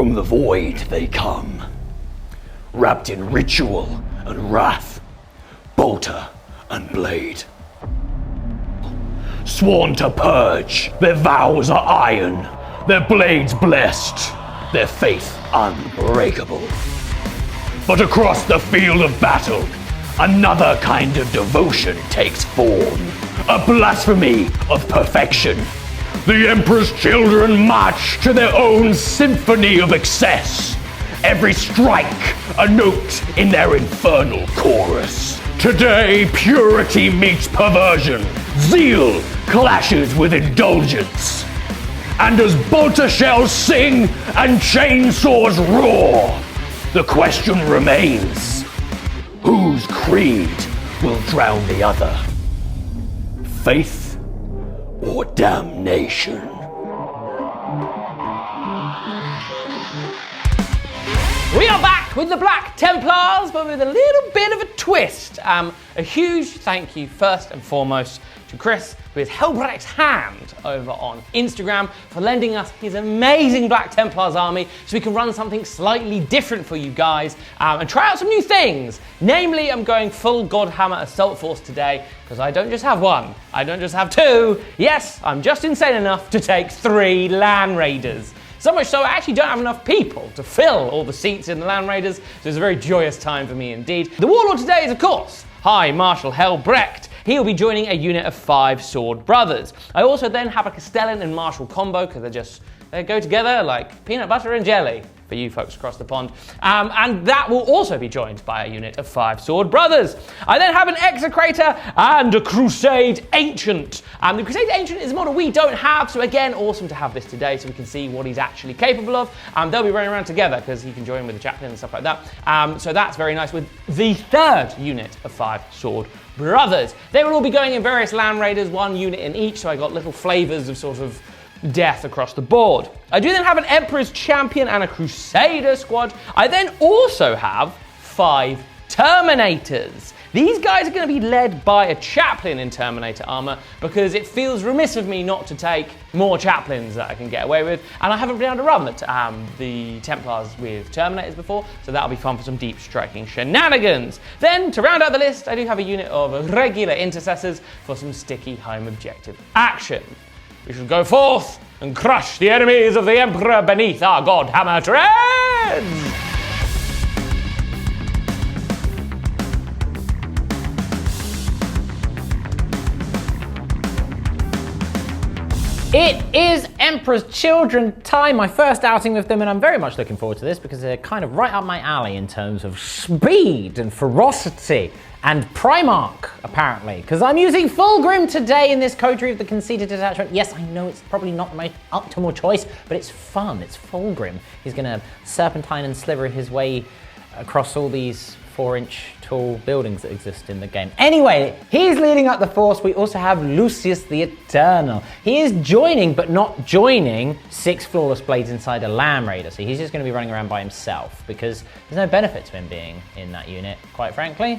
From the void they come, wrapped in ritual and wrath, bolter and blade. Sworn to purge, their vows are iron, their blades blessed, their faith unbreakable. But across the field of battle, another kind of devotion takes form, a blasphemy of perfection. The Emperor's children march to their own symphony of excess, every strike a note in their infernal chorus. Today, purity meets perversion, zeal clashes with indulgence. And as bolter shells sing and chainsaws roar, the question remains, whose creed will drown the other? Faith or damnation? We are back with the Black Templars, but with a little bit of a twist. A huge thank you, first and foremost, to Chris with Helbrecht's Hand over on Instagram for lending us his amazing Black Templars army so we can run something slightly different for you guys and try out some new things. Namely, I'm going full Godhammer Assault Force today because I don't just have one, I don't just have two. Yes, I'm just insane enough to take 3 Land Raiders. So much so I actually don't have enough people to fill all the seats in the Land Raiders, so it's a very joyous time for me indeed. The Warlord today is, of course, High Marshal Helbrecht. He'll be joining a unit of 5 Sword Brothers. I also then have a Castellan and Marshal combo because they go together like peanut butter and jelly for you folks across the pond. And that will also be joined by a unit of 5 Sword Brothers. I then have an Execrator and a Crusade Ancient. The Crusade Ancient is a model we don't have, so again, awesome to have this today so we can see what he's actually capable of. They'll be running around together because he can join with the chaplain and stuff like that. So that's very nice with the 3rd unit of 5 Sword Brothers. They will all be going in various Land Raiders, 1 unit in each, so I got little flavors of sort of death across the board. I do then have an Emperor's Champion and a Crusader squad. I then also have 5 Terminators. These guys are going to be led by a chaplain in Terminator armor because it feels remiss of me not to take more chaplains that I can get away with, and I haven't been able to run the Templars with Terminators before, so that'll be fun for some deep striking shenanigans. Then, to round out the list, I do have a unit of regular Intercessors for some sticky home objective action. We shall go forth and crush the enemies of the Emperor beneath our Godhammer treads! It is Emperor's Children time, my first outing with them, and I'm very much looking forward to this because they're kind of right up my alley in terms of speed and ferocity and Primarch, apparently, because I'm using Fulgrim today in this coterie of the Conceited Detachment. Yes, I know it's probably not my optimal choice, but it's fun, it's Fulgrim. He's gonna serpentine and sliver his way across all these 4-inch tall buildings that exist in the game. Anyway, he's leading up the force. We also have Lucius the Eternal. He is joining, but not joining, 6 Flawless Blades inside a Land Raider. So he's just going to be running around by himself because there's no benefit to him being in that unit, quite frankly.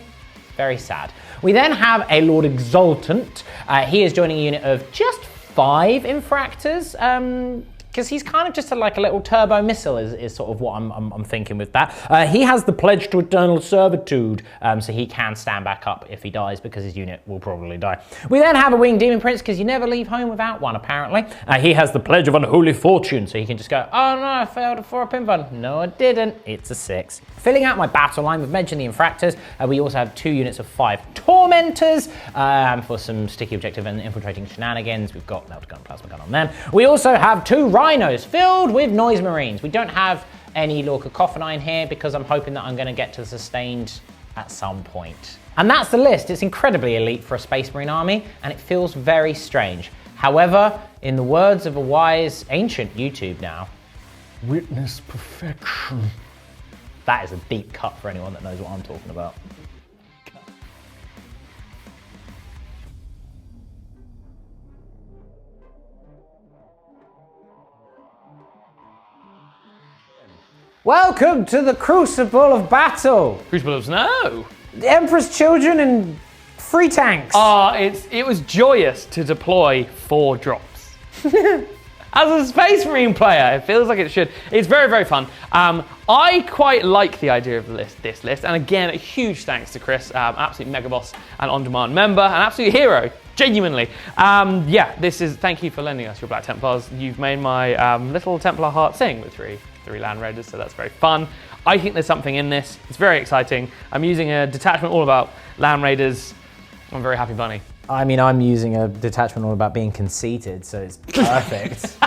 Very sad. We then have a Lord Exultant. He is joining a unit of just 5 Infractors. Because he's kind of just like a little turbo missile is sort of what I'm thinking with that. He has the pledge to eternal servitude, so he can stand back up if he dies because his unit will probably die. We then have a Winged Demon Prince because you never leave home without one apparently. He has the pledge of unholy fortune, so he can just go, oh no, I failed for a pin button. No, I didn't. It's a 6. Filling out my battle line, we've mentioned the Infractors. We also have 2 units of 5 Tormentors for some sticky objective and infiltrating shenanigans. We've got Melter Gun, Plasma Gun on them. We also have 2 Rhinos filled with Noise Marines. We don't have any Lord Cacophony in here because I'm hoping that I'm going to get to Sustained at some point. And that's the list. It's incredibly elite for a Space Marine army, and it feels very strange. However, in the words of a wise ancient YouTube now, witness perfection. That is a deep cut for anyone that knows what I'm talking about. Welcome to the Crucible of Battle. Crucible of Snow. The Emperor's Children and 3 tanks. It was joyous to deploy 4 drops. as a Space Marine player. It feels like it should. It's very, very fun. I quite like the idea of this list. And again, a huge thanks to Chris, absolute mega boss and on-demand member, an absolute hero, genuinely. Thank you for lending us your Black Templars. You've made my little Templar heart sing with three Land Raiders, so that's very fun. I think there's something in this. It's very exciting. I'm using a detachment all about Land Raiders. I'm very happy bunny. I mean, I'm using a detachment all about being conceited, so it's perfect.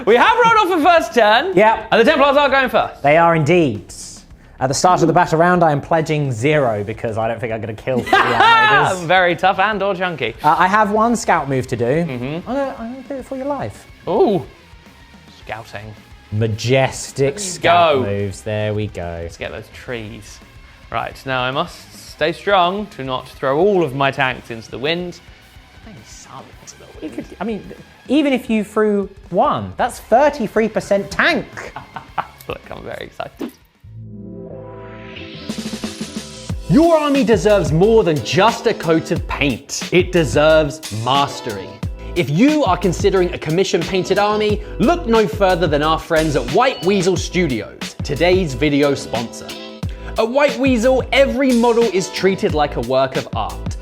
We have rolled off the first turn. Yeah. And the Templars are going first. They are indeed. At the start of the battle round, I am pledging 0 because I don't think I'm going to kill 3 Land Raiders. Very tough and or chunky. I have one scout move to do. Mm-hmm. I'm going to do it for your life. Ooh. Scouting. Majestic scout moves. There we go. Let's get those trees. Right, now I must stay strong to not throw all of my tanks into the wind. Maybe some into the wind. Even if you threw 1, that's 33% tank. Look, I'm very excited. Your army deserves more than just a coat of paint. It deserves mastery. If you are considering a commission-painted army, look no further than our friends at White Weasel Studios, today's video sponsor. At White Weasel, every model is treated like a work of art.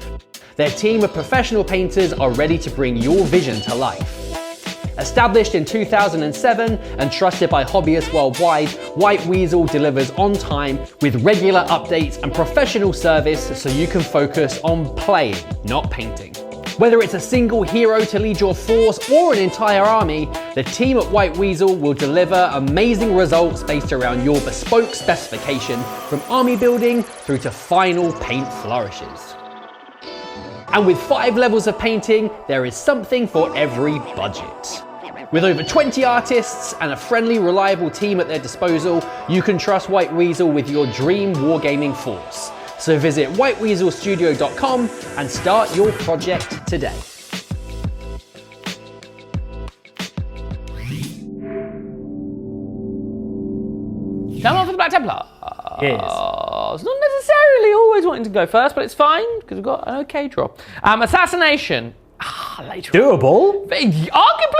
Their team of professional painters are ready to bring your vision to life. Established in 2007 and trusted by hobbyists worldwide, White Weasel delivers on time with regular updates and professional service so you can focus on playing, not painting. Whether it's a single hero to lead your force or an entire army, the team at White Weasel will deliver amazing results based around your bespoke specification, from army building through to final paint flourishes. And with 5 levels of painting, there is something for every budget. With over 20 artists and a friendly, reliable team at their disposal, you can trust White Weasel with your dream wargaming force. So visit whiteweaselstudio.com and start your project today. Come on for the Black Templar. Yes. It's not necessarily always wanting to go first, but it's fine because we've got an okay draw. Assassination. Later Doable. Arguably,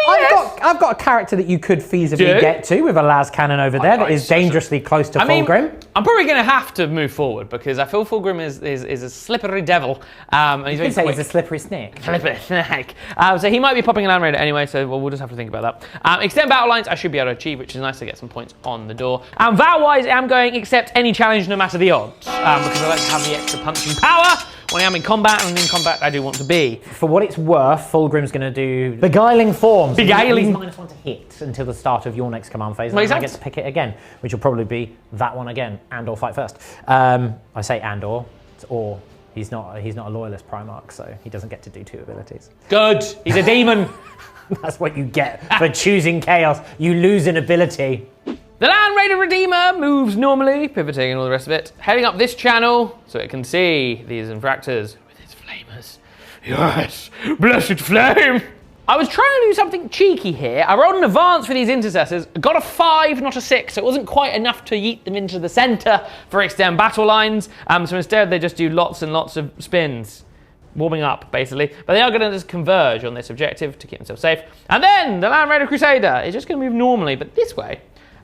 yes. I've got a character that you could feasibly get to with a las cannon over there that is dangerously close to Fulgrim. I'm probably going to have to move forward because I feel Fulgrim is a slippery devil. And he's you could say he's a slippery snake. Slippery snake. So he might be popping a Land Raider anyway, so we'll just have to think about that. Extend battle lines I should be able to achieve, which is nice to get some points on the door. Vow-wise, I'm going accept any challenge no matter the odds because I like to have the extra punching power when I'm in combat, and in combat I do want to be. For what it's worth, Fulgrim's going to do Beguiling Forms. Beguiling. -1 to hit until the start of your next command phase. Makes and I sense. get to pick it again, which will probably be that one again, and/or fight first. I say and/or, it's or. He's not a loyalist Primarch, so he doesn't get to do 2 abilities. Good. He's a demon. That's what you get for choosing chaos. You lose an ability. The Land Raider Redeemer moves normally, pivoting and all the rest of it, heading up this channel so it can see these infractors with its flamers. Yes, blessed flame! I was trying to do something cheeky here. I rolled an advance for these intercessors, got a 5, not a 6, so it wasn't quite enough to yeet them into the center for extend battle lines, so instead they just do lots and lots of spins. Warming up, basically. But they are going to just converge on this objective to keep themselves safe. And then the Land Raider Crusader is just going to move normally, but this way,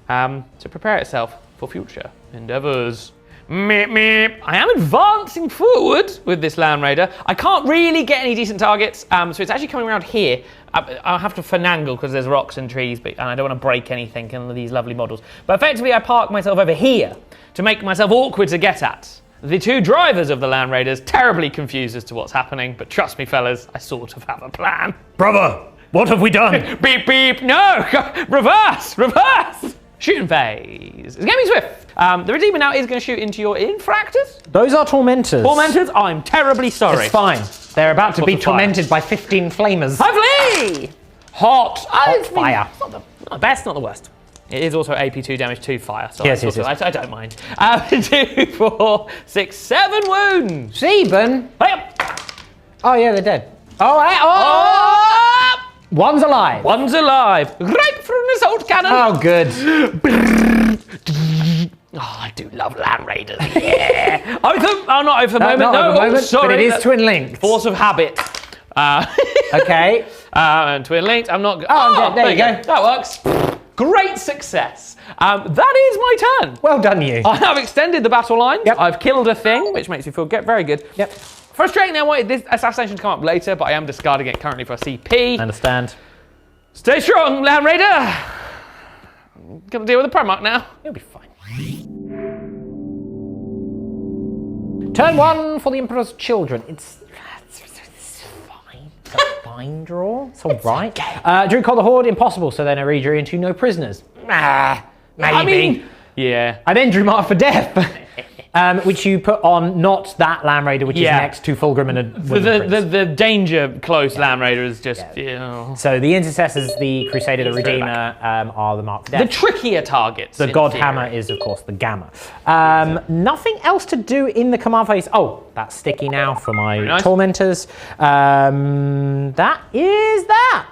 to prepare itself for future endeavors. Meep, meep. I am advancing forward with this Land Raider. I can't really get any decent targets, so it's actually coming around here. I'll have to finagle because there's rocks and trees, and I don't want to break anything in these lovely models. But effectively, I park myself over here to make myself awkward to get at. The 2 drivers of the Land Raiders terribly confused as to what's happening, but trust me, fellas, I sort of have a plan. Brother, what have we done? Beep, beep, no! Reverse, reverse! Shooting phase. It's going to be swift. The Redeemer now is going to shoot into your infractors. Those are Tormentors. Tormentors, I'm terribly sorry. It's fine. They're about to be What's the fire? tormented by 15 flamers. Hopefully! Hot fire. It's not the best, not the worst. It is also AP2 damage to fire, so yes. I don't mind. 2, 4, 6, 7 wounds. 7? Hey, Oh yeah, they're dead. Oh! One's alive. One's alive. Right from an assault cannon. Oh, good. Oh, I do love Land Raiders. Yeah. Oatham. Oh, not Oatham moment. Not No, at the moment, sorry. but it is Twin Linked. Force of habit. Okay. And twin linked. I'm not. I'm dead. There you go. That works. Great success. That is my turn. Well done, you. I have extended the battle line. Yep. I've killed a thing, which makes me feel very good. Yep. Frustrating. I wanted this assassination to come up later, but I am discarding it currently for a CP. Understand. Stay strong, Land Raider. Gonna deal with the Primarch now. You'll be fine. Turn 1 for the Emperor's Children. It's fine. It's a fine draw. It's all right. Drew call the Horde impossible, so then I redrew into no prisoners. Maybe. I mean, yeah. I then drew Mark for Death, which you put on not that Land Raider, which is next to Fulgrim and a the danger close Land Raider is just, So the Intercessors, the Crusader, the Redeemer are the Mark for Death. The trickier targets. The God Hammer is, of course, the Gamma. Nothing else to do in the command phase. Oh, that's sticky now for my Tormentors. That is that.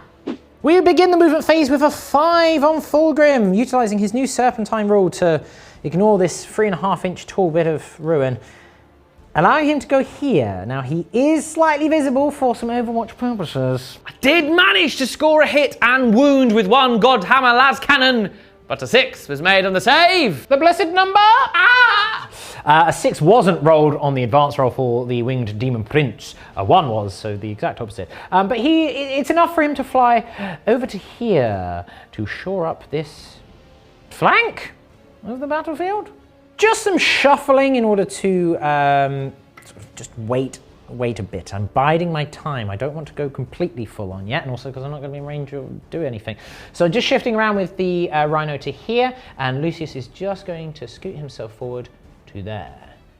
We begin the movement phase with a 5 on Fulgrim, utilising his new Serpentine rule to ignore this 3.5-inch tall bit of ruin, allowing him to go here. Now, he is slightly visible for some Overwatch purposes. I did manage to score a hit and wound with one God Hammer las cannon, but a 6 was made on the save. The blessed number! A 6 wasn't rolled on the advance roll for the Winged Demon Prince. A 1 was, so the exact opposite. But it's enough for him to fly over to here to shore up this flank of the battlefield. Just some shuffling in order to sort of just wait a bit. I'm biding my time. I don't want to go completely full on yet, and also because I'm not going to be in range to do anything. So just shifting around with the Rhino to here, and Lucius is just going to scoot himself forward to there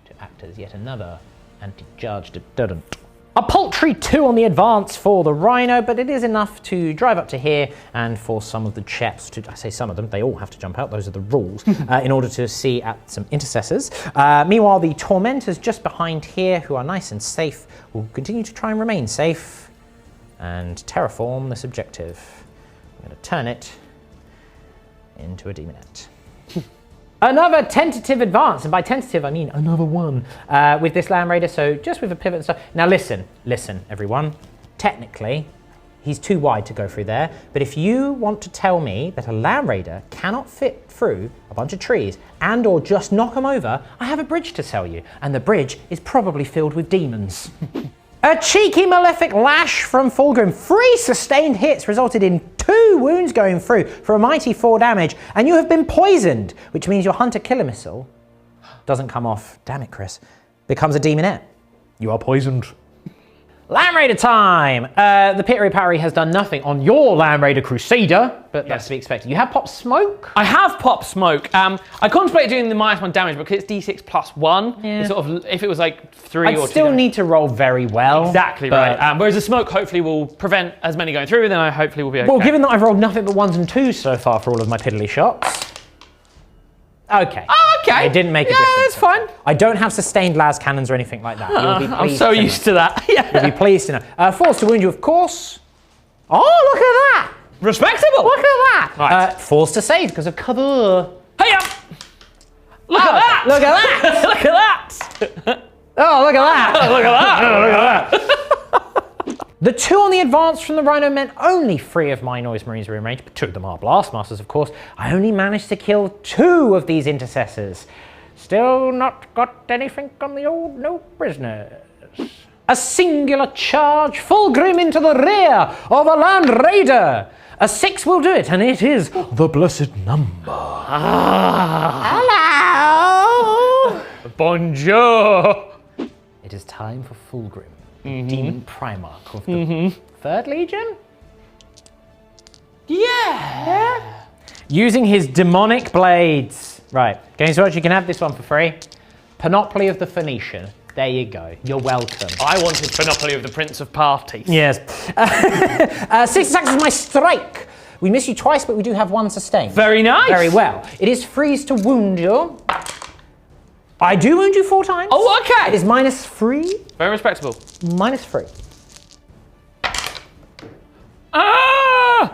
to act as yet another anti-charge deterrent. A paltry 2 on the advance for the Rhino, but it is enough to drive up to here and for some of the chaps to, I say some of them, they all have to jump out, those are the rules, in order to see at some intercessors. Meanwhile, the Tormentors just behind here, who are nice and safe, will continue to try and remain safe and terraform this objective. I'm going to turn it into a demonette. Another tentative advance, and by tentative I mean another one, with this Land Raider, so just with a pivot and stuff. Now listen everyone, technically he's too wide to go through there, but if you want to tell me that a Land Raider cannot fit through a bunch of trees and or just knock them over, I have a bridge to sell you, and the bridge is probably filled with demons. A cheeky malefic lash from Fulgrim. 3 sustained hits resulted in 2 wounds going through for a mighty 4 damage, and you have been poisoned, which means your Hunter Killer Missile doesn't come off. Damn it, Chris. Becomes a demonette. You are poisoned. Land Raider time! The Pittery Parry has done nothing on your Land Raider Crusader, but that's to be expected. You have Pop Smoke? I have Pop Smoke. I contemplated doing the -1 damage because it's D6 plus 1. Yeah. It's sort of, if it was like 3 or 2. I'd still need to roll very well. Exactly right. Whereas the smoke hopefully will prevent as many going through, then I hopefully will be okay. Well, given that I've rolled nothing but 1s and 2s so far for all of my piddly shots. Okay. Oh, okay. It didn't make a difference. Yeah, it's fine. I don't have sustained las cannons or anything like that. You'll be pleased. I'm so used to that. Yeah. You'll be pleased to know. Force to wound you, of course. Oh, look at that. Respectable. Look at that. Right. Force to save because of cover. Hey up. Look at that. Look at that. Look at that. Oh, look at that. Look at that. Look at that. The 2 on the advance from the Rhino meant only 3 of my Noise Marines were in range, but 2 of them are Blastmasters, of course. I only managed to kill 2 of these Intercessors. Still not got anything on the old no prisoners. A singular charge, Fulgrim into the rear of a Land Raider. A 6 will do it, and it is the blessed number. Hello! Bonjour. It is time for Fulgrim. Demon Primarch of the 3rd Legion? Yeah. Using his demonic blades. Right, Games Workshop, you can have this one for free. Panoply of the Phoenician. There you go. You're welcome. I wanted Panoply of the Prince of Parties. Yes. 6 attacks is my strike. We miss you twice, but we do have 1 sustained. Very nice. Very well. It is freeze to wound you. I do wound you 4 times. Oh, okay. It is -3. Very respectable. -3. Ah!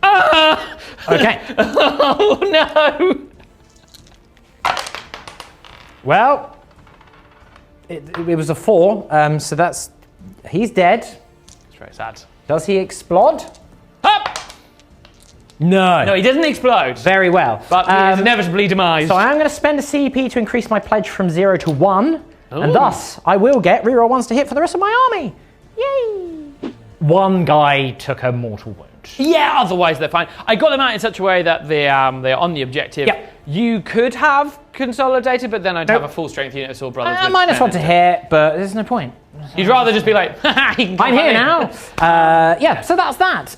Ah! Okay. Oh no! Well, it was a 4, so that's He's dead. It's very sad. Does he explode? Up! No. No, he doesn't explode. Very well. But he is inevitably demised. So I am going to spend a CP to increase my pledge from 0 to 1. And thus, I will get reroll 1s to hit for the rest of my army. Yay! One guy took a mortal wound. Yeah, otherwise they're fine. I got them out in such a way that they're on the objective. Yep. You could have consolidated, but then I'd have a full strength unit of Sword Brothers. -1 to hit, but there's no point. You'd rather just be like, I'm here now. Yeah, so that's that.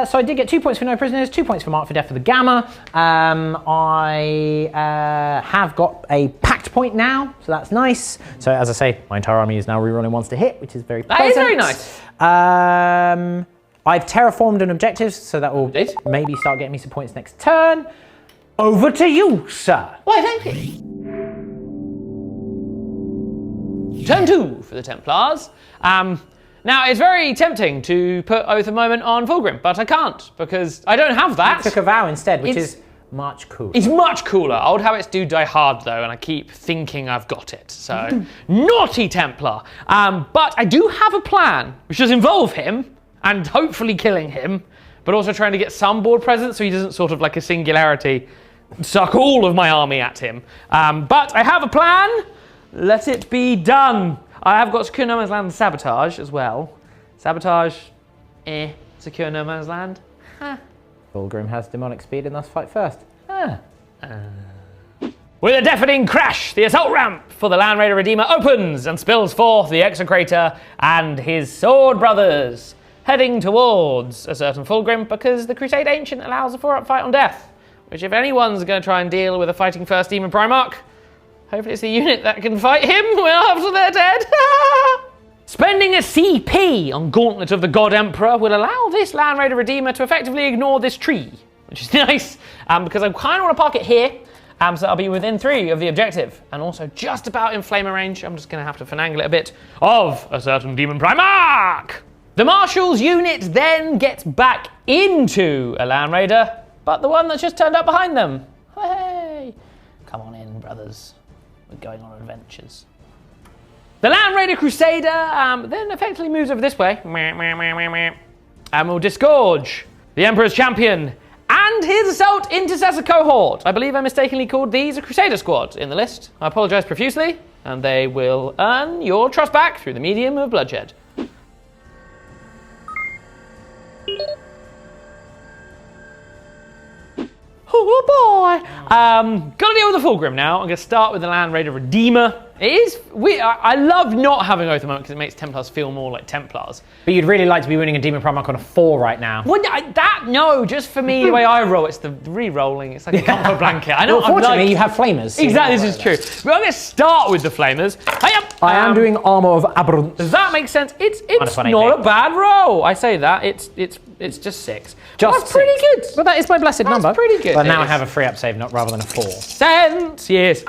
So I did get 2 points for no prisoners, 2 points for mark for death for the gamma. I have got a pact point now, so that's nice. So as I say, my entire army is now rerolling 1s to hit, which is very pleasant. That is very nice. I've terraformed an objective, so that will maybe start getting me some points next turn. Over to you, sir. Why, thank you. Turn 2 for the Templars. Now, it's very tempting to put Oath of Moment on Fulgrim, but I can't, because I don't have that. I took a vow instead, which is much cooler. It's much cooler. Old habits do die hard, though, and I keep thinking I've got it. So, naughty Templar. But I do have a plan, which does involve him, and hopefully killing him, but also trying to get some board presence so he doesn't sort of like a singularity suck all of my army at him. But I have a plan. Let it be done. I have got Secure No Man's Land and Sabotage as well. Sabotage, Secure No Man's Land, Fulgrim has demonic speed and thus fight first. With a deafening crash, the assault ramp for the Land Raider Redeemer opens and spills forth the Execrator and his Sword Brothers, heading towards a certain Fulgrim because the Crusade Ancient allows a 4-up fight on death, which if anyone's going to try and deal with a fighting first Demon Primarch, hopefully it's the unit that can fight him after they're dead. Spending a CP on Gauntlet of the God Emperor will allow this Land Raider Redeemer to effectively ignore this tree, which is nice, because I kind of want to park it here, so I'll be within 3 of the objective, and also just about in flamer range. I'm just going to have to finagle it a bit of a certain Demon Primarch. The Marshal's unit then gets back into a Land Raider, but the one that's just turned up behind them. Hey, come on in, brothers. We're going on adventures. The Land Raider Crusader then effectively moves over this way and will disgorge the Emperor's Champion and his Assault Intercessor cohort. I believe I mistakenly called these a Crusader squad in the list. I apologise profusely, and they will earn your trust back through the medium of bloodshed. Oh boy! Gotta deal with the Fulgrim now. I'm gonna start with the Land Raider Redeemer. It is weird. I love not having Oath of Moment because it makes Templars feel more like Templars. But you'd really like to be winning a Demon Primarch on a 4 right now. Well, no, just for me, the way I roll, it's the re-rolling. It's like a comfort blanket. I know. Well, fortunately, you have Flamers. So exactly, this is true. But I'm gonna start with the Flamers. I am doing Armour of Aberrance. Does that make sense? It's not a bad roll. I say that. It's just 6. That's pretty good. Well, that is my blessed number. That's pretty good. But now I have a 3-up save, rather than a 4. Sense, yes.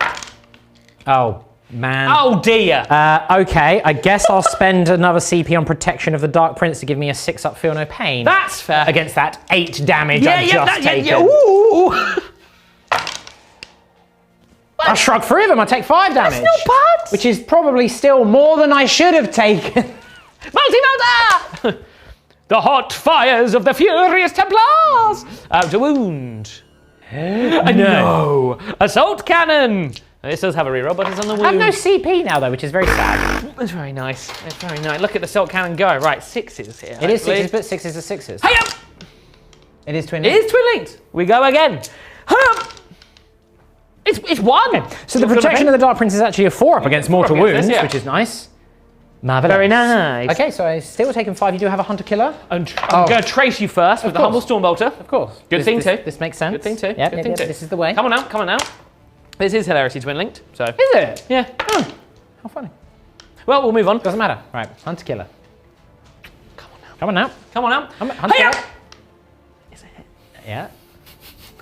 Oh, man. Oh, dear. Okay, I guess I'll spend another CP on Protection of the Dark Prince to give me a 6-up Feel No Pain. That's fair. Against that 8 damage I've just taken. Ooh. I shrug 3 of them, I take 5 damage. That's not bad. Which is probably still more than I should have taken. Multi-melter! The hot fires of the furious Templars! To wound. No. Assault cannon! This does have a reroll, but it's on the wound. I have no CP now, though, which is very sad. It's very nice. It's very nice. Look at the assault cannon go. Right, 6s here. It is 6s, but 6s are 6s. Hey up! It is twin It linked. is twin linked. We go again. It's 1. Okay. So the Protection of the Dark Prince is actually a 4-up against mortal wounds, which is nice. Marvelous. Very nice. Okay, so I still taken 5. You do have a Hunter Killer. I'm going to trace you first with the Humble Stormbolter. Of course. Good thing too. This makes sense. Good thing too. Yeah, Good thing too. This is the way. Come on now. This is hilarity twin linked. So. Is it? Yeah. Oh, how funny. Well, we'll move on. Doesn't matter. Right, Hunter Killer. Come on now. Hunter Killer. Is it hit? Yeah.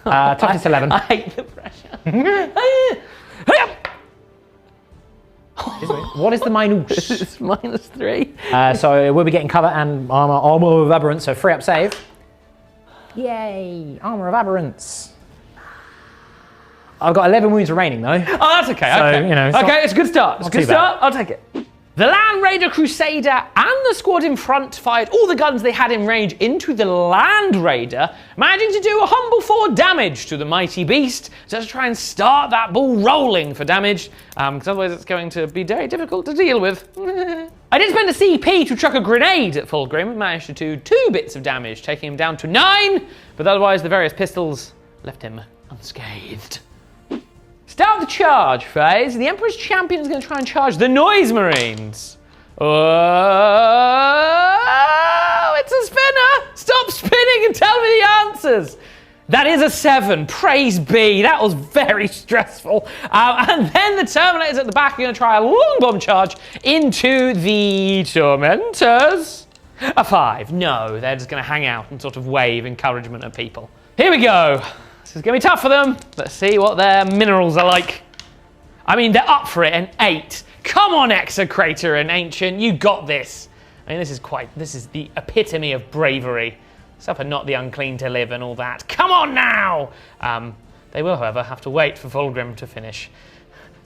Toughness 11. I hate the pressure. What is the minus? It's -3. So we'll be getting cover and armor of aberrance, so 3-up save. Yay! Armor of aberrance. I've got 11 wounds remaining though. Oh, that's okay. So, okay, you know, okay, it's a good start. It's a good too bad. start. I'll take it. The Land Raider Crusader and the squad in front fired all the guns they had in range into the Land Raider, managing to do a humble 4 damage to the mighty beast, just to try and start that ball rolling for damage, because otherwise it's going to be very difficult to deal with. I did spend a CP to chuck a grenade at Fulgrim, managed to do 2 bits of damage, taking him down to 9, but otherwise the various pistols left him unscathed. Start the charge phase. The Emperor's Champion is going to try and charge the Noise Marines. Oh, it's a spinner! Stop spinning and tell me the answers. That is a 7. Praise be. That was very stressful. And then the Terminators at the back are going to try a long bomb charge into the Tormentors. A 5. No, they're just going to hang out and sort of wave encouragement at people. Here we go. This is going to be tough for them. Let's see what their minerals are like. I mean, they're up for it, an 8. Come on, Execrator and Ancient, you got this. I mean, this is the epitome of bravery. Suffer not the unclean to live and all that. Come on now! They will, however, have to wait for Fulgrim to finish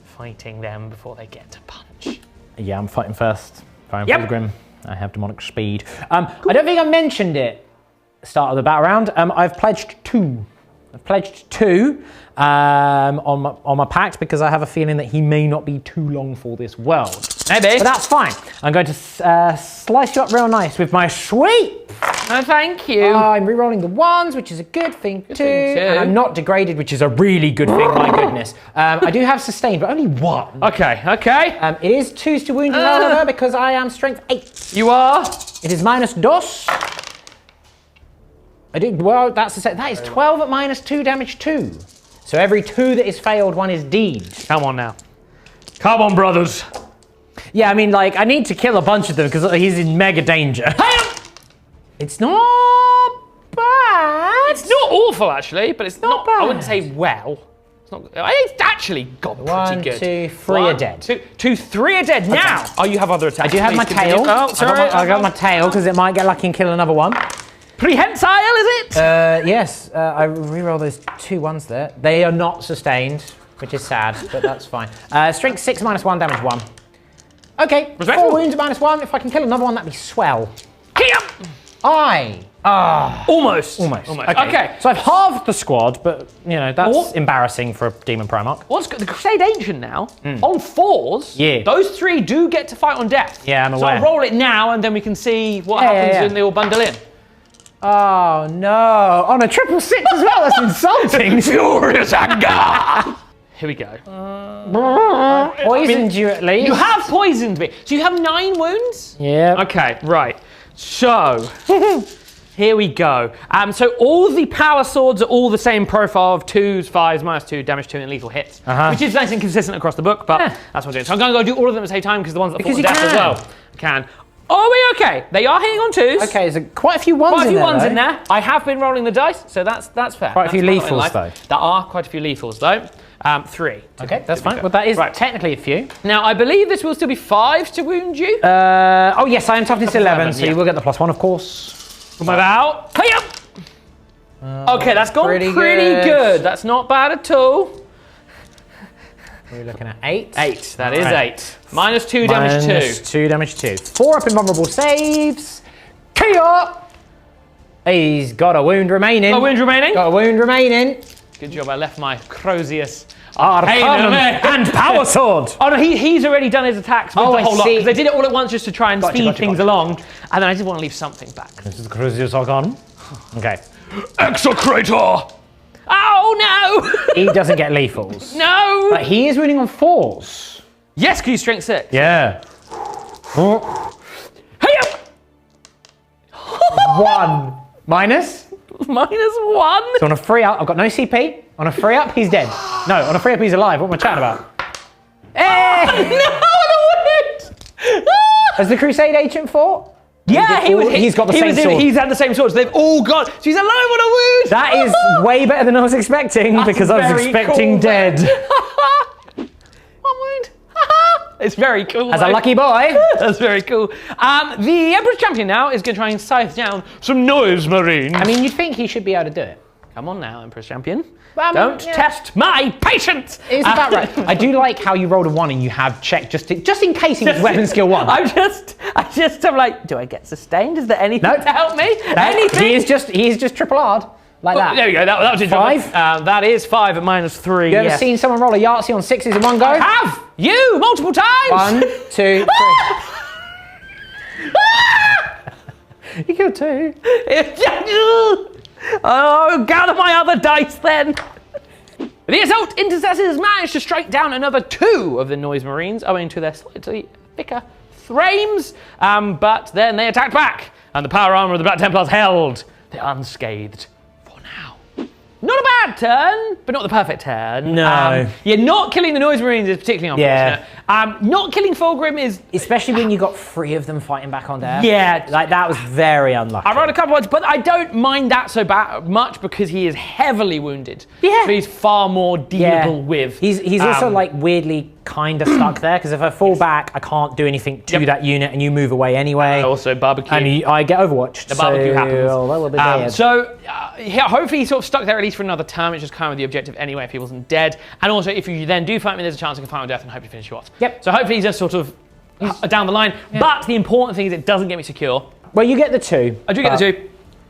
fighting them before they get to punch. Yeah, I'm fighting first. Fighting Fulgrim. I have demonic speed. I don't think I mentioned it at the start of the battle round. I've pledged 2. I've pledged 2 on my pact because I have a feeling that he may not be too long for this world. Maybe. But that's fine. I'm going to slice you up real nice with my sweep. Oh, thank you. I'm re-rolling the 1s, which is a good thing too. And I'm not degraded, which is a really good thing, my goodness. I do have sustained, but only 1. Okay. It is 2s to wound, however, because I am strength 8. You are? It is -2. Well, that is 12 at -2 damage 2. So every 2 that is failed, 1 is deed. Come on now. Come on, brothers. Yeah, I mean, like, I need to kill a bunch of them because he's in mega danger. It's not bad. It's not awful, actually, but it's not bad. I wouldn't say well. It's actually got pretty good. 1, 2, 3 are dead. 2, 3 are dead. Now, you have other attacks. I do have my tail. Oh, sorry. I got my tail because it might get lucky and kill another one. Prehensile, is it? Yes, I re-roll those 2 1s there. They are not sustained, which is sad, but that's fine. Strength 6 -1 damage 1. Okay, 4 wounds -1. If I can kill another one, that'd be swell. Almost. Okay. So I've halved the squad, but you know that's embarrassing for a Demon Primarch. What's good? The Crusade Ancient now on 4s. Yeah. Those 3 do get to fight on death. Yeah, I'm aware. So I'll roll it now, and then we can see what happens when they all bundle in. Oh no! On a 666 as well. That's insulting. Furious anger. Here we go. Poisoned you at least. You have poisoned me. So you have 9 wounds? Yeah. Okay, right. So, here we go. So all the power swords are all the same profile of 2s, 5s, -2, damage 2, and lethal hits. Which is nice and consistent across the book, but that's what I'm doing. So I'm going to go do all of them at the same time because the ones that fall to death as well. I can. Oh, we okay. They are hitting on 2s. Okay, so quite a few 1s in there. I have been rolling the dice, so that's fair. Quite a few lethals, though. There are quite a few lethals, though. 3. Okay, that's fine. Well, that is technically a few. Now, I believe this will still be 5 to wound you. Oh, yes, I am toughness 11, so you will get the +1, of course. Come out. Hey up! Okay, that's gone pretty good. That's not bad at all. We're looking at 8. 8, that is 8. -2 damage 2. -2 damage 2. 4 up invulnerable saves. Kia! He's got a wound remaining. Got a wound remaining? Got a wound remaining. Good job, I left my Crozius Arcanum and Power Sword. Oh no, he's already done his attacks with the whole lot. Because they did it all at once just to try and speed things along. And then I just want to leave something back. This is the Crozius Arcanum. Okay. Execrator! Oh no! He doesn't get lethals. No! But he is winning on 4s. Yes, because he's strength 6. Yeah. Hey up! 1 minus. -1. So on a free up, I've got no CP. On a free up, he's dead. No, on a free up, he's alive. What am I chatting about? Hey! No, Has the Crusade Ancient fought? Yeah, he's got the same sword. He's had the same sword, so they've all got. So he's alive on a wound. That is way better than I was expecting because I was expecting dead. 1 wound. It's very cool. As a lucky boy. That's very cool. The Emperor's Champion now is going to try and scythe down some Noise Marines. I mean, you'd think he should be able to do it. Come on now, Empress Champion. Don't Test my patience! It's about right. I do like how you rolled a 1 and you have checked just in case he was weapon skill 1. I'm like, do I get sustained? Is there anything to help me? Anything? He is just triple hard. Like that. There we go, that was 5. That is 5 at -3. You ever seen someone roll a Yahtzee on 6s in one go? I have! You, multiple times! 1, 2, 3. You killed 2. Oh, gather my other dice then. The assault intercessors managed to strike down another 2 of the Noise Marines owing to their slightly thicker frames, but then they attacked back, and the power armor of the Black Templars held. They're unscathed for now. Not a bad turn, but not the perfect turn. No. Not killing the Noise Marines is particularly unfortunate. Not killing Fulgrim is... Especially when you got 3 of them fighting back on death. Yeah. Like, that was very unlucky. I rolled a couple ones, but I don't mind that so much because he is heavily wounded. Yeah. So he's far more dealable with. He's also, like, weirdly kind of stuck there, because if I fall back, I can't do anything to that unit, and you move away anyway. Also, barbecue. And I get overwatched. The barbecue happens. Oh, that will be bad. Hopefully he's sort of stuck there at least for another term, which is kind of the objective anyway if he wasn't dead. And also, if you then do fight me, there's a chance I can fight on death and hopefully finish you off. Yep. So hopefully he's just sort of down the line. Yeah. But the important thing is it doesn't get me secure. Well, you get the 2. I do get the 2.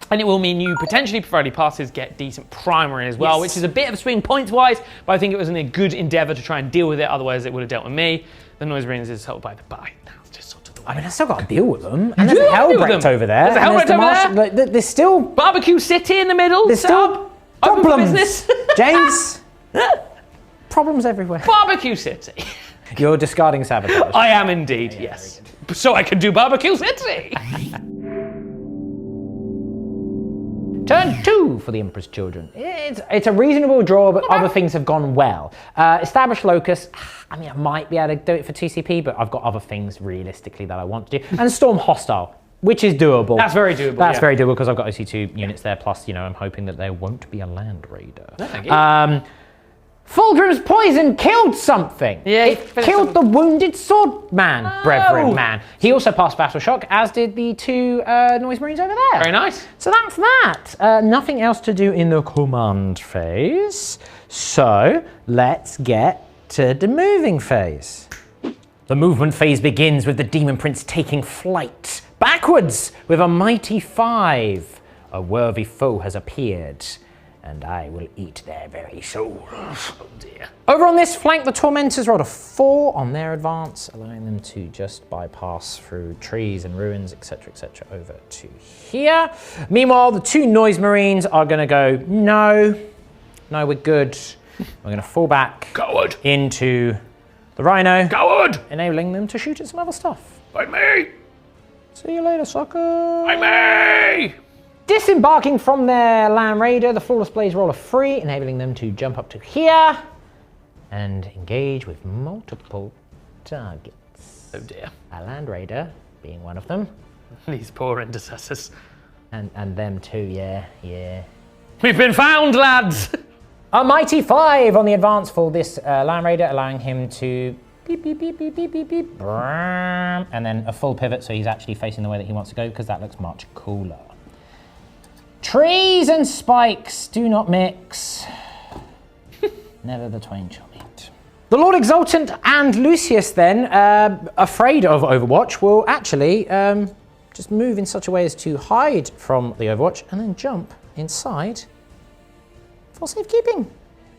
And it will mean you potentially, provided passes, get decent primary as well, which is a bit of a swing points-wise, but I think it was a good endeavour to try and deal with it, otherwise it would have dealt with me. The Noise Marines is helped by the bye. That's just sort of the way. I mean, I still got to deal with them. And there's a Hellbrecht over there. There's a Hellbrecht over there. There's still... Barbecue City in the middle. There's still problems. Business. James. Problems everywhere. Barbecue City. You're discarding sabotage. I am indeed, yes. So I can do Barbecue City. Turn 2 for the Emperor's Children. It's a reasonable draw, but other things have gone well. Establish Locus. I mean, I might be able to do it for TCP, but I've got other things realistically that I want to do. And Storm Hostile, which is doable. That's very doable. That's very doable because I've got OC2 units there. Plus, I'm hoping that there won't be a Land Raider. No, thank you. Fulgrim's poison killed something. Yeah, it killed the wounded sword brethren man. He also passed Battle Shock, as did the 2 Noise Marines over there. Very nice. So that's that. Nothing else to do in the command phase. So let's get to the moving phase. The movement phase begins with the Demon Prince taking flight backwards with a mighty 5. A worthy foe has appeared, and I will eat their very souls. Oh dear. Over on this flank, the Tormentors rolled a 4 on their advance, allowing them to just bypass through trees and ruins, etc., over to here. Meanwhile, the 2 Noise Marines are going to go, no, we're good. We're going to fall back into the Rhino, enabling them to shoot at some other stuff. By me! See you later, sucker. By me! Disembarking from their Land Raider, the Flawless Blaze roll a 3, enabling them to jump up to here and engage with multiple targets. Oh dear. A Land Raider being one of them. These poor intercessors. And them too, yeah. We've been found, lads! A mighty 5 on the advance for this Land Raider, allowing him to beep, beep, beep, beep, beep, beep, beep, and then a full pivot so he's actually facing the way that he wants to go, because that looks much cooler. Trees and spikes do not mix. Never the twain shall meet. The Lord Exultant and Lucius then, afraid of Overwatch, will actually just move in such a way as to hide from the Overwatch and then jump inside for safekeeping.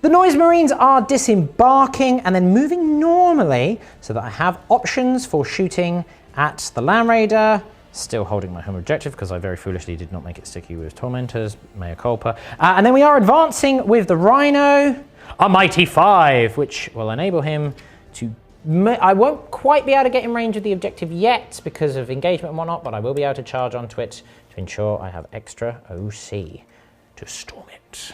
The Noise Marines are disembarking and then moving normally so that I have options for shooting at the Land Raider, still holding my home objective because I very foolishly did not make it sticky with Tormentors, mea culpa. And then we are advancing with the Rhino, a mighty 5, which will enable him to... I won't quite be able to get in range of the objective yet because of engagement and whatnot, but I will be able to charge onto it to ensure I have extra OC to storm it.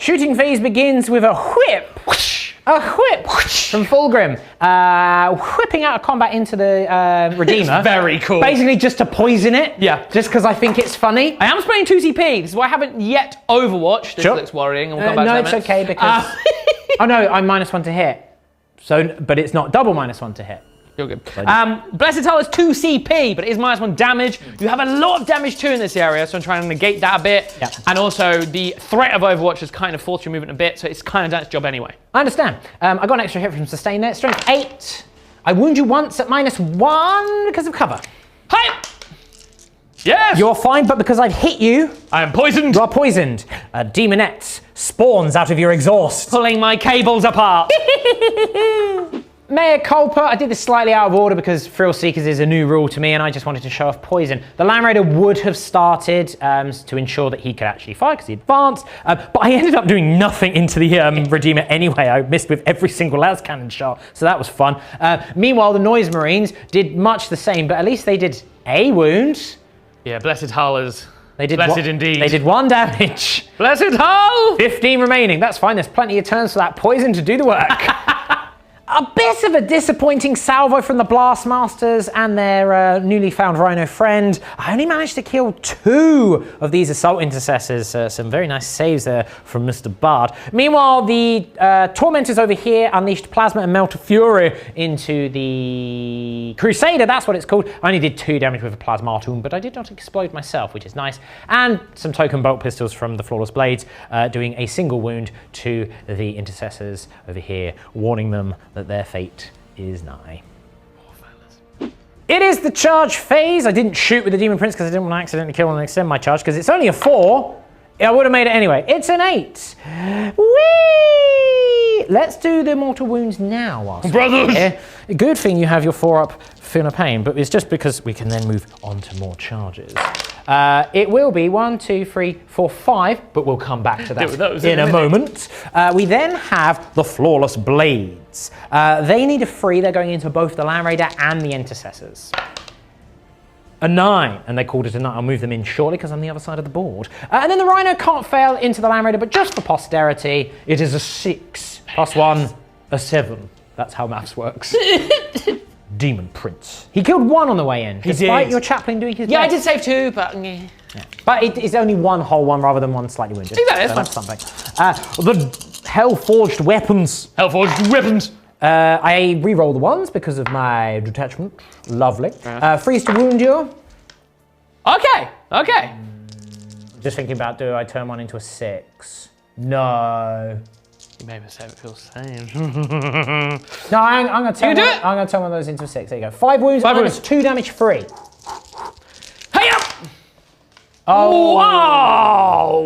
Shooting phase begins with a whip. A whip from Fulgrim, whipping out of combat into the Redeemer. Very cool. Basically just to poison it. Yeah. Just because I think it's funny. I am spraying 2CP. This is why I haven't yet Overwatched. This looks worrying. And we'll come back to that no, it's okay because... oh no, I'm -1 to hit. So, but it's not double -1 to hit. You're good. Blessed Hull is 2 CP, but it is -1 damage. You have a lot of damage too in this area, so I'm trying to negate that a bit. Yeah. And also, the threat of Overwatch has kind of forced your movement a bit, so it's kind of done its job anyway. I understand. I got an extra hit from sustain there. Strength 8. I wound you once at -1 because of cover. Hi! Yes! You're fine, but because I've hit you, I am poisoned! you are poisoned. A demonette spawns out of your exhaust. Pulling my cables apart. Mea culpa. I did this slightly out of order because Thrill Seekers is a new rule to me and I just wanted to show off poison. The Land Raider would have started to ensure that he could actually fire because he advanced, but I ended up doing nothing into the Redeemer anyway. I missed with every single las cannon shot, so that was fun. Meanwhile, the Noise Marines did much the same, but at least they did a wound. Yeah, Blessed Hull is They did blessed indeed. They did 1 damage. Blessed Hull! 15 remaining. That's fine. There's plenty of turns for that poison to do the work. A bit of a disappointing salvo from the Blastmasters and their newly found Rhino friend. I only managed to kill 2 of these Assault Intercessors. Some very nice saves there from Mr. Bard. Meanwhile, the Tormentors over here unleashed Plasma and Melt of Fury into the Crusader. That's what it's called. I only did 2 damage with a Plasmatum, but I did not explode myself, which is nice. And some token bolt pistols from the Flawless Blades, doing a single wound to the Intercessors over here, warning them that their fate is nigh. It is the charge phase. I didn't shoot with the Demon Prince because I didn't want to accidentally kill and extend my charge because it's only a 4. I would have made it anyway. It's an 8. Whee! Let's do the mortal wounds now. Brothers! Good thing you have your 4-up Feeling Pain, but it's just because we can then move on to more charges. It will be 1, 2, 3, 4, 5, but we'll come back to that in a moment. We then have the Flawless Blades. They need a 3. They're going into both the Land Raider and the Intercessors. A 9, and they called it a 9. I'll move them in shortly because I'm the other side of the board. And then the Rhino can't fail into the Land Raider, but just for posterity, it is a 6 plus 1, a 7. That's how maths works. Demon Prince. He killed 1 on the way in, despite your chaplain doing his best. Yeah, I did save 2, but... Yeah. But it is only 1 whole one rather than 1 slightly wounded. Exactly, so that's something. The Hell-Forged Weapons. Hell-Forged Weapons. I re-roll the 1s because of my detachment. Lovely. Freeze to wound you. Okay, okay. Just thinking about, do I turn 1 into a 6? No. You made me say it feels same. No, I'm going to turn do one, it? I'm going to turn 1 of those into a 6. There you go. 5 wounds, 5 minus wounds. 2 damage free. Hey up! Oh. Wow!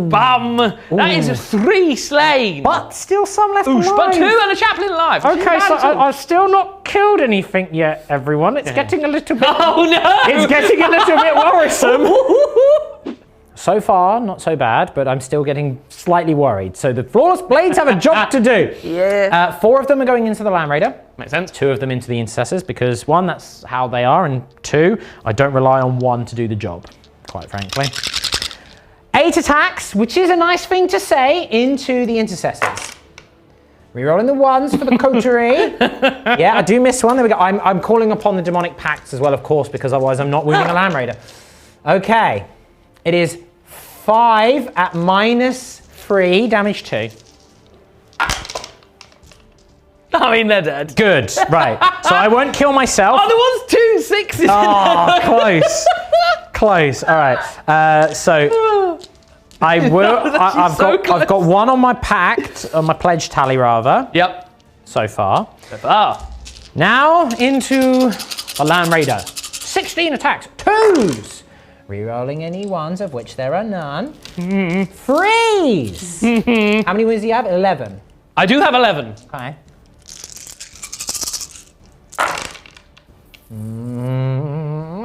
Bum! That is 3 slain. But still some left alive. But 2 and a chaplain alive. Okay, so I've still not killed anything yet, everyone. It's getting a little bit... Oh no! It's getting a little bit worrisome. So far, not so bad, but I'm still getting slightly worried. So the Flawless Blades have a job to do. Yeah. 4 of them are going into the Land Raider. Makes sense. 2 of them into the Intercessors, because 1, that's how they are, and 2, I don't rely on 1 to do the job, quite frankly. 8 attacks, which is a nice thing to say, into the Intercessors. Rerolling the 1s for the coterie. Yeah, I do miss 1. There we go. I'm calling upon the Demonic Pacts as well, of course, because otherwise I'm not wounding a Land Raider. Okay. It is 5 at minus 3, damage 2. I mean, they're dead. Good, right. So I won't kill myself. Oh, there was 2 6s. Oh, close. Close, all right. So I will, I've got 1 on my pact, on my pledge tally rather. Yep. So far. Ah. Now into a Land Raider. 16 attacks, 2s. Rerolling any 1s, of which there are none. 3s! How many wins do you have? 11. I do have 11. Okay.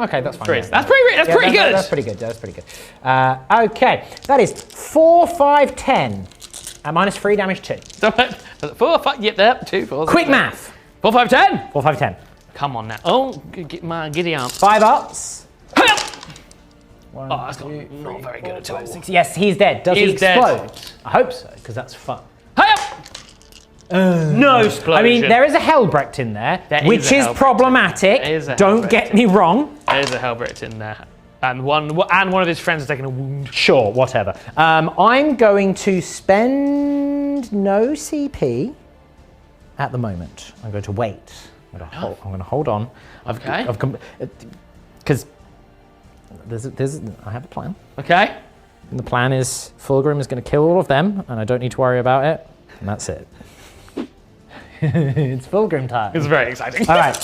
Okay, that's fine. 3. Yeah. That's pretty good. That's pretty good. That's pretty good. Okay, that is 4, 5, 10. At minus 3, damage 2. 4, 5, yep, there. 2, 4. Quick math. 4, 5, 10. 4, 5, 10. Come on now. Oh, get my giddy up. 5 ups. Hey up! 1, Oh, that's 2, not very good at all. 6. Yes, he's dead. Does he He's dead. explode? I hope so, because that's fun. Hey up! No explosion. I mean, there is a Hellbrecht in there, There is which a is Hellbrecht problematic. There is a Don't Hellbrecht get me wrong. There's a Hellbrecht in there. And one of his friends has taken a wound. Sure, whatever. I'm going to spend no CP at the moment. I'm going to wait. I'm gonna hold on. Okay. Because I have a plan. Okay. And the plan is Fulgrim is going to kill all of them, and I don't need to worry about it. And that's it. It's Fulgrim time. It's very exciting. All right.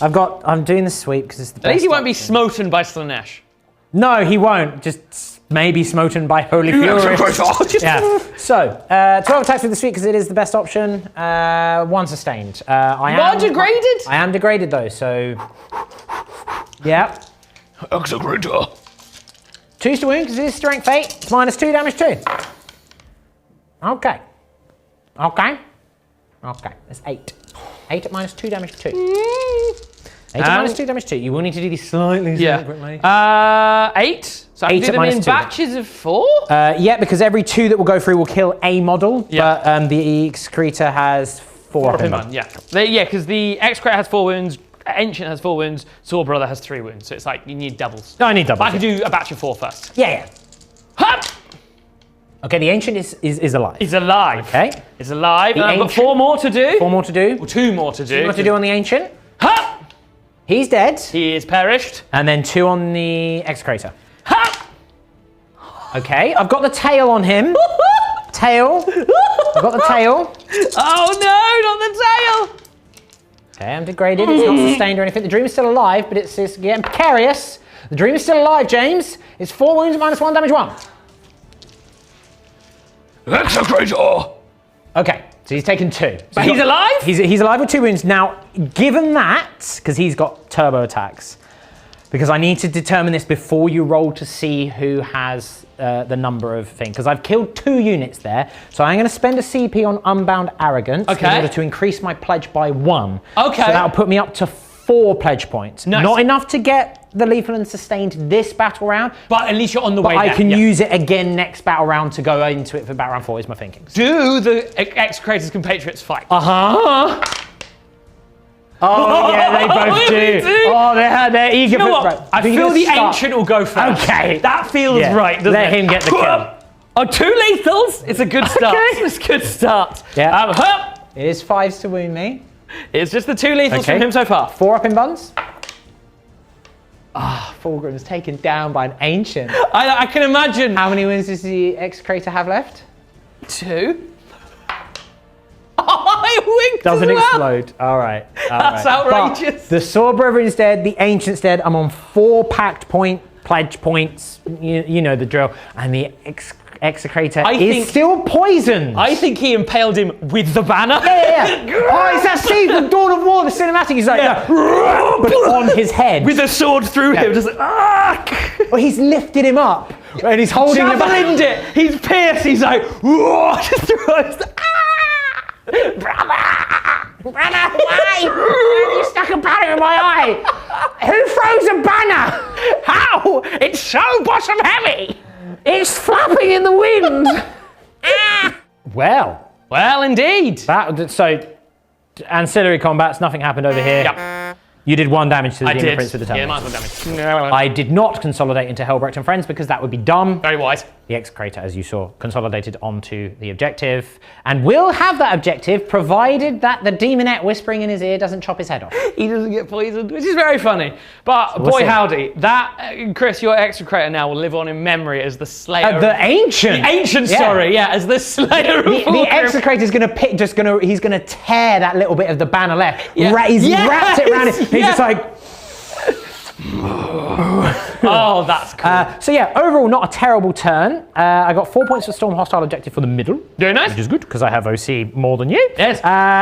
I'm doing the sweep because it's the best. At least he won't be option. smoten by Slaanesh. No, he won't. Just maybe smoten by Holy Fury. Yeah. So, 12 attacks with the sweep because it is the best option. 1 sustained. Not degraded? I am degraded though, so. Yeah. Execrator. 2 to wound because it is strength 8. It's -2 damage too. Okay. It's 8. 8 at -2 damage 2. 8 at -2 damage 2. You will need to do these slightly differently. 8. So I can 8 do at them in -2. batches of 4? Yeah, because every 2 that will go through will kill a model, but the excretor has 4 up in one. Yeah, because the excretor has 4 wounds, Ancient has 4 wounds, Sword Brother has 3 wounds, so it's like you need doubles. No, I need doubles. But I can do a batch of 4 first. Yeah. Hup! Okay, the Ancient is alive. He's alive. Okay. He's alive. The And I've got Ancient- 4 more to do. 4 more to do. Or 2 more to do. 2 more to do on the Ancient. Hup! He's dead. He is perished. And then 2 on the Excretor. Hup! Okay, I've got the tail on him. Tail. I've got the tail. Oh no, not the tail! Okay, I'm degraded. It's not sustained or anything. The Dream is still alive, but it's getting precarious. The Dream is still alive, James. It's 4 wounds at -1 damage 1. Execrator. Okay, so he's taken 2. So But he's alive? He's alive with 2 wounds. Now, given that, because he's got turbo attacks, because I need to determine this before you roll to see who has the number of things. Because I've killed 2 units there, so I'm going to spend a CP on Unbound Arrogance in order to increase my pledge by 1. Okay. So that'll put me up to 4 pledge points. Nice. Not enough to get the lethal and sustained this battle round, But at least you're on the way but I there. can use it again next battle round to go into it for battle round 4 is my thinking. Do the Execrator's compatriots fight? Uh-huh. Oh, yeah, they both They do. do. Oh, they're eager. You know for what? right. I Do you feel get the a start? Ancient will go first. Okay. That feels Yeah. right, doesn't Let it? him get the kill. Oh, 2 lethals? It's a good start. Okay. It's a good start. Yeah. Hup! It is 5s to wound me. It's just the 2 lethals Okay. from him so far. 4 up in buns. Fulgrim's taken down by an Ancient. I can imagine. How many wounds does the Excretor have left? 2. Oh, it winked Doesn't as well. explode. All right. That's outrageous. But the Sword Brother is dead. The Ancient's dead. I'm on 4 pact pledge points. You know the drill. And the Execrator is still poisoned. I think he impaled him with the banner. Yeah. Oh, it's that scene from Dawn of War, the cinematic. He's like, but on his head. With a sword through him, just like, Well, he's lifted him up and he's holding him javelined it. He's pierced. He's like, just throws. Brother, why? You stuck a banner in my eye. Who throws a banner? How? It's so bottom heavy. It's flapping in the wind. Well, indeed. So ancillary combats, nothing happened over here. Yep. You did 1 damage to the I Demon did. Prince with the Yeah, Terminator. minus 1 damage. I did not consolidate into Helbrecht and Friends because that would be dumb. Very wise. The Excretor, as you saw, consolidated onto the objective and will have that objective provided that the Demonette whispering in his ear doesn't chop his head off. He doesn't get poisoned, which is very funny. But we'll boy, see. howdy, that Chris, your Execrator now will live on in memory as the Slayer. The Ancient. The Ancient, Yeah. sorry, yeah, as the Slayer of The Fulgrim. Execrator is going to pick, he's going to tear that little bit of the banner left. Yeah. He's wrapped it around it. Yes, He's just like. Oh, that's cool. So yeah, overall not a terrible turn. I got 4 points for Storm Hostile Objective for the middle. Very nice. Which is good because I have OC more than you. Yes.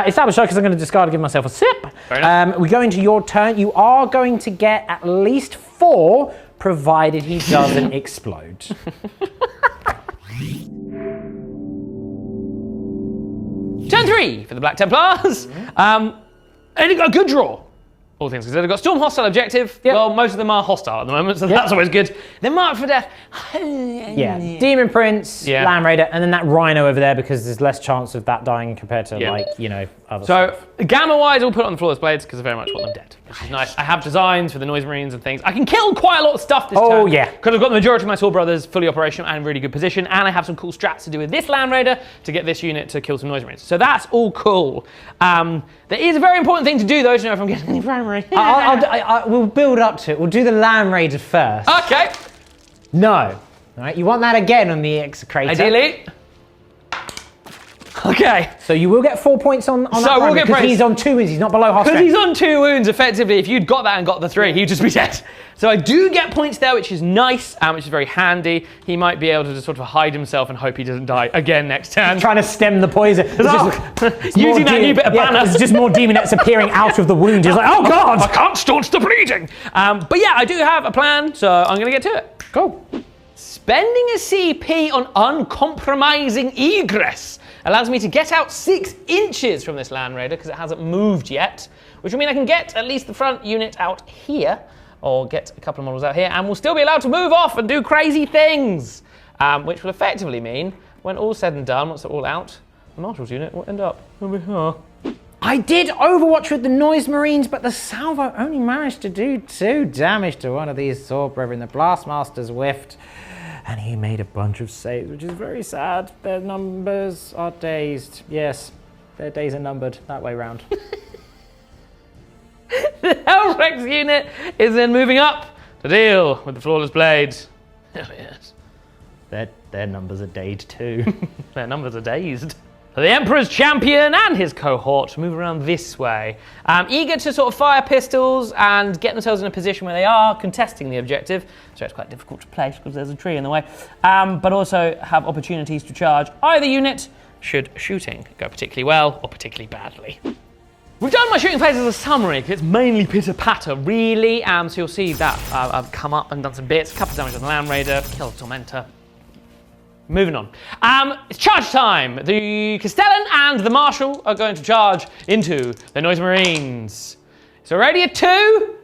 Established Focus, I'm going to discard and give myself a sip. Very nice. We go into your turn. You are going to get at least 4, provided he doesn't explode. Turn 3 for the Black Templars. And it got a good draw. All things considered, got Storm Hostile Objective. Yep. Well, most of them are hostile at the moment, so that's always good. Then Mark for Death. Yeah, Demon Prince, Yeah. Land Raider, and then that Rhino over there because there's less chance of that dying compared to like, other So, stuff. gamma-wise, I'll put it on the flawless blades because I very much want them dead, which is nice. I have designs for the noise marines and things. I can kill quite a lot of stuff this turn. Oh, yeah. Because I've got the majority of my sword brothers fully operational and in really good position, and I have some cool strats to do with this land raider to get this unit to kill some noise marines. So that's all cool. There is a very important thing to do though to know if I'm getting any primary. We'll build up to it. We'll do the Land Raider first. Okay. No. All right, you want that again on the Execrator. Ideally. Okay. So you will get 4 points on that So we'll get because praise. he's on 2 wounds. He's not below half Because strength. he's on 2 wounds, effectively, if you'd got that and got the 3, he'd just be dead. So I do get points there, which is nice, which is very handy. He might be able to just sort of hide himself and hope he doesn't die again next turn. Trying to stem the poison. It's Using that new bit of banner. There's just more demonettes appearing out of the wound. He's like, oh God! I can't staunch the bleeding. But yeah, I do have a plan, so I'm going to get to it. Go. Spending a CP on uncompromising egress allows me to get out 6 inches from this Land Raider because it hasn't moved yet, which will mean I can get at least the front unit out here, or get a couple of models out here, and we'll still be allowed to move off and do crazy things, which will effectively mean, when all's said and done, once they're all out, the Marshal's unit will end up over here. I did Overwatch with the Noise Marines, but the salvo only managed to do 2 damage to one of these sword brethren. The Blastmaster's whiffed, and he made a bunch of saves, which is very sad. Their numbers are dazed. Yes, their days are numbered that way round. The Hellrex unit is then moving up to deal with the Flawless Blades. Oh yes. Their numbers are dazed too. Their numbers are dazed. The Emperor's Champion and his cohort move around this way, eager to sort of fire pistols and get themselves in a position where they are contesting the objective. So it's quite difficult to place because there's a tree in the way, but also have opportunities to charge either unit should shooting go particularly well or particularly badly. We've done my shooting phase as a summary because it's mainly pitter-patter, really. So you'll see that I've come up and done some bits, a couple of damage on the Land Raider, killed the Tormentor. Moving on. It's charge time. The Castellan and the Marshal are going to charge into the Noise Marines. It's already a 2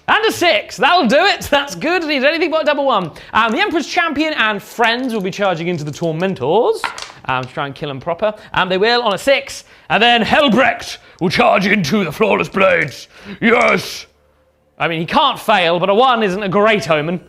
and a 6. That'll do it. That's good. It needs anything but a double 1. The Emperor's Champion and friends will be charging into the Tormentors to try and kill them proper. They will on a 6. And then Helbrecht will charge into the Flawless Blades. Yes. I mean, he can't fail, but a 1 isn't a great omen.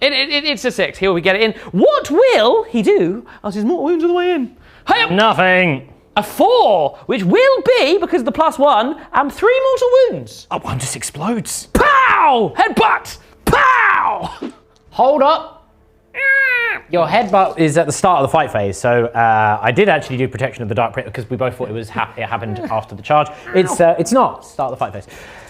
It's a 6. Here we get it in. What will he do as his mortal wounds on the way in? Hey, Nothing. a 4, which will be, because of the +1, 3 mortal wounds. Oh, 1 just explodes. Pow! Headbutt! Pow! Hold up. Your headbutt is at the start of the fight phase, so I did actually do Protection of the Dark Pit because we both thought it happened after the charge. It's not start of the fight phase.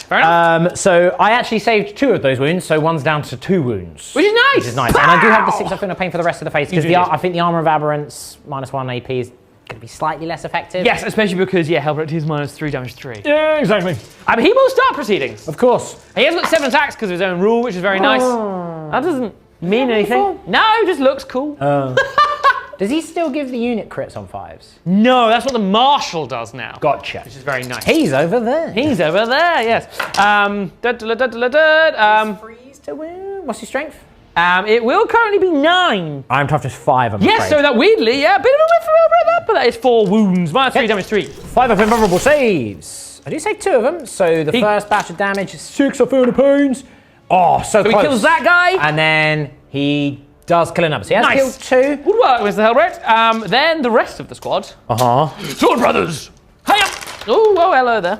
Fair enough. So I actually saved 2 of those wounds, so 1's down to 2 wounds. Which is nice! Which is nice. Pow! And I do have the 6 I feel no pain for the rest of the phase, because You do. I think the Armour of Aberrance -1 AP is going to be slightly less effective. Yes, especially because, yeah, Helbrecht is -3 damage 3. Yeah, exactly. He will start proceedings. Of course. He has got 7 attacks because of his own rule, which is very nice. That doesn't mean anything. No, just looks cool. Does he still give the unit crits on 5s? No, that's what the Marshal does now. Gotcha. Which is very nice. He's over there. He's over there, yes. Freeze to win. What's his strength? It will currently be 9. I'm toughness 5, I'm Yes, afraid. so that weirdly, yeah, a bit of a whiff for that, but that is 4 wounds. -3 damage 3. 5 of invulnerable saves. I do save 2 of them, so the first batch of damage is 6 of feeling pains. Oh, so So close. he kills that guy. And then he does kill another. So he has Nice. killed 2. Good work, Mr. Helbrecht. Then the rest of the squad. Sword Brothers! Hey up! Oh, well, hello there.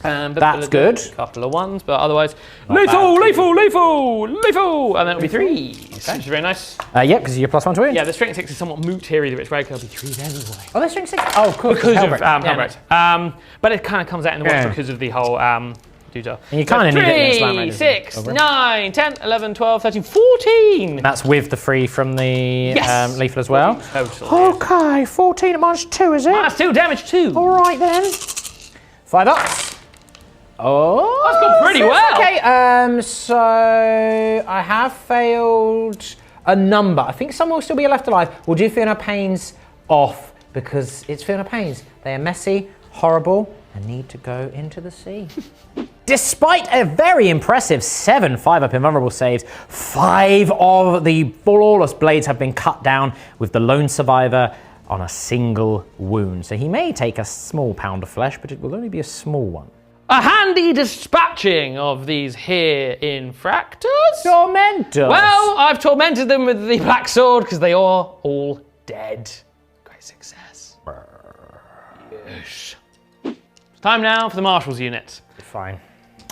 That's good. A couple of 1s, but otherwise, lethal, and then it'll be 3s, which is very nice. Yeah, because you're +1 to win. Yeah, the strength 6 is somewhat moot here either which way, because it'll be 3s anyway. Oh, they're strength 6? Oh, cool. Because of Helbrecht. Helbrecht. But it kind of comes out in the wash Yeah. because of the whole doodah. And you kind of need it against 3, Slaanesh, 6, over. 9, 10, 11, 12, 13, 14. That's with the free from the Yes. lethal as well. Total. Okay, 14 at -2, is it? -2 damage 2. All right then. 5 ups. Oh, That's gone pretty so it's well. Okay, so I have failed a number. I think some will still be left alive. We'll do Fear No Pains off because it's Fear No Pains. They are messy, horrible, and need to go into the sea. Despite a very impressive 7 5-up invulnerable saves, 5 of the Flawless Blades have been cut down, with the lone survivor on a single wound. So he may take a small pound of flesh, but it will only be a small one. A handy dispatching of these here infractors. Tormentors! Well, I've tormented them with the black sword because they are all dead. Great success. Yes. It's time now for the Marshal's unit. Fine.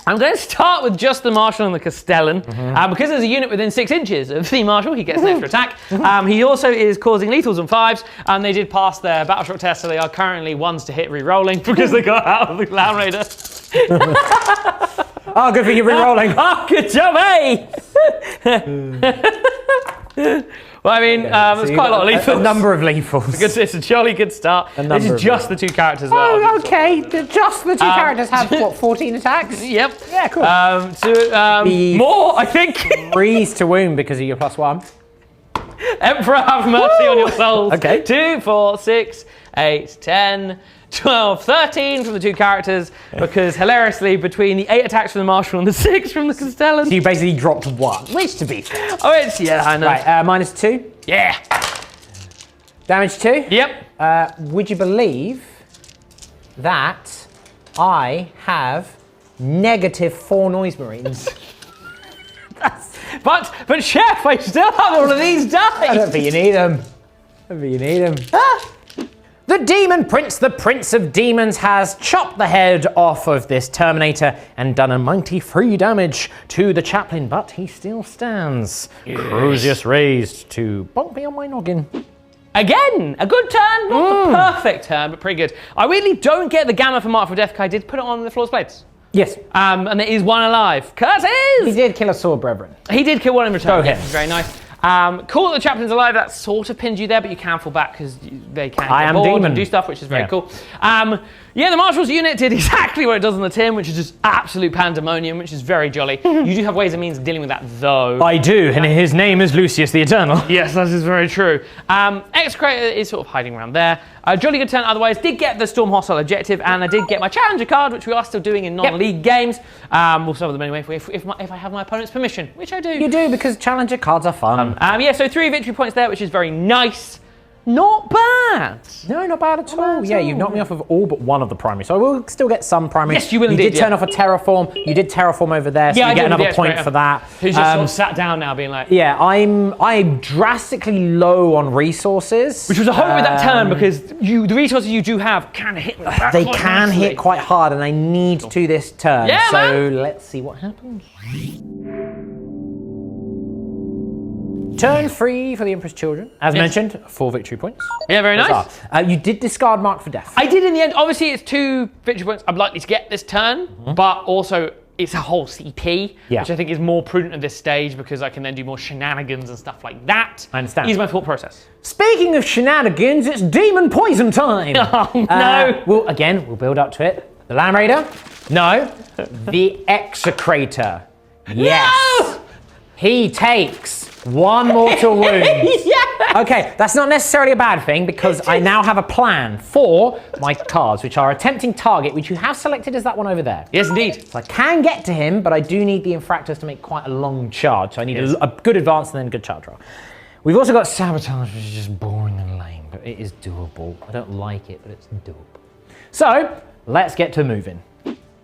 I'm going to start with just the Marshal and the Castellan. Because there's a unit within 6 inches of the Marshal, he gets an extra attack. He also is causing lethals on 5s, and they did pass their battle shock test, so they are currently 1s to hit re-rolling because they got out of the Land Raider. Oh, good for you re-rolling. Oh, good job, eh? Well, I mean, there's quite a lot of lethals. A number of lethals. It's a jolly good start. This is just the 2 characters. Oh, okay. Just the 2 characters have, what, 14 attacks? Yep. Yeah, cool. More, I think. 3s to wound because of your +1. Emperor, have mercy on your souls. Okay. 2, 4, 6, 8, 10, 12, 13 from the 2 characters, because hilariously, between the 8 attacks from the Marshal and the 6 from the Castellan. So you basically dropped 1, which to be fair. Oh, yeah, I know. Right, -2. Yeah. Damage 2. Yep. Would you believe that I have -4 Noise Marines? But Chef, I still have all of these dice. I don't think you need them. The Demon Prince, the Prince of Demons, has chopped the head off of this Terminator and done a mighty 3 damage to the Chaplain, but he still stands. Yes. Crucius raised to bonk me on my noggin. Again, a good turn, not the perfect turn, but pretty good. I really don't get the gamma for Mark for Death, I did put it on the Flawless Blades. Yes. And there is 1 alive. Curtis! He did kill a Sword Brethren. He did kill 1 in return. Go ahead. Very nice. Cool that the Chaplain's alive. That sort of pins you there, but you can fall back because they can get bored and do stuff, which is very cool. Yeah, the Marshal's unit did exactly what it does on the tin, which is just absolute pandemonium, which is very jolly. You do have ways and means of dealing with that, though. I do, and his name is Lucius the Eternal. Yes, that is very true. Execrator is sort of hiding around there. Jolly good turn otherwise. Did get the Storm Hostile objective, and I did get my Challenger card, which we are still doing in non-league games. We'll solve them anyway if I have my opponent's permission, which I do. You do, because Challenger cards are fun. Yeah, so 3 victory points there, which is very nice. Not bad. No, not bad at all. Yeah, you've knocked me off of all but 1 of the primaries, so I will still get some primaries. Yes, you will indeed. You did turn yeah. off a Terraform. You did Terraform over there, so you get another point for that. Who's just sort of sat down now being like... Yeah, I'm drastically low on resources. Which was a hope with that turn, because the resources you do have can hit the back. They can hit quite hard, and I need to this turn. Yeah, so man. Let's see what happens. Turn 3 for the Emperor's Children. As mentioned, 4 victory points. Yeah, very nice. You did discard Mark for Death. I did in the end. Obviously, it's 2 victory points I'm likely to get this turn, but also it's a whole CP, which I think is more prudent at this stage because I can then do more shenanigans and stuff like that. I understand. Use my thought process. Speaking of shenanigans, it's Demon Poison time. Oh, no. We'll build up to it. The Land Raider? No. The Execrator. Yes. No! He takes 1 mortal wound. Yeah. Okay, that's not necessarily a bad thing because I now have a plan for my cards, which are a tempting target, which you have selected as that one over there. Yes, indeed. So I can get to him, but I do need the Infractors to make quite a long charge. So I need a good advance and then a good charge roll. We've also got Sabotage, which is just boring and lame, but it is doable. I don't like it, but it's doable. So let's get to moving.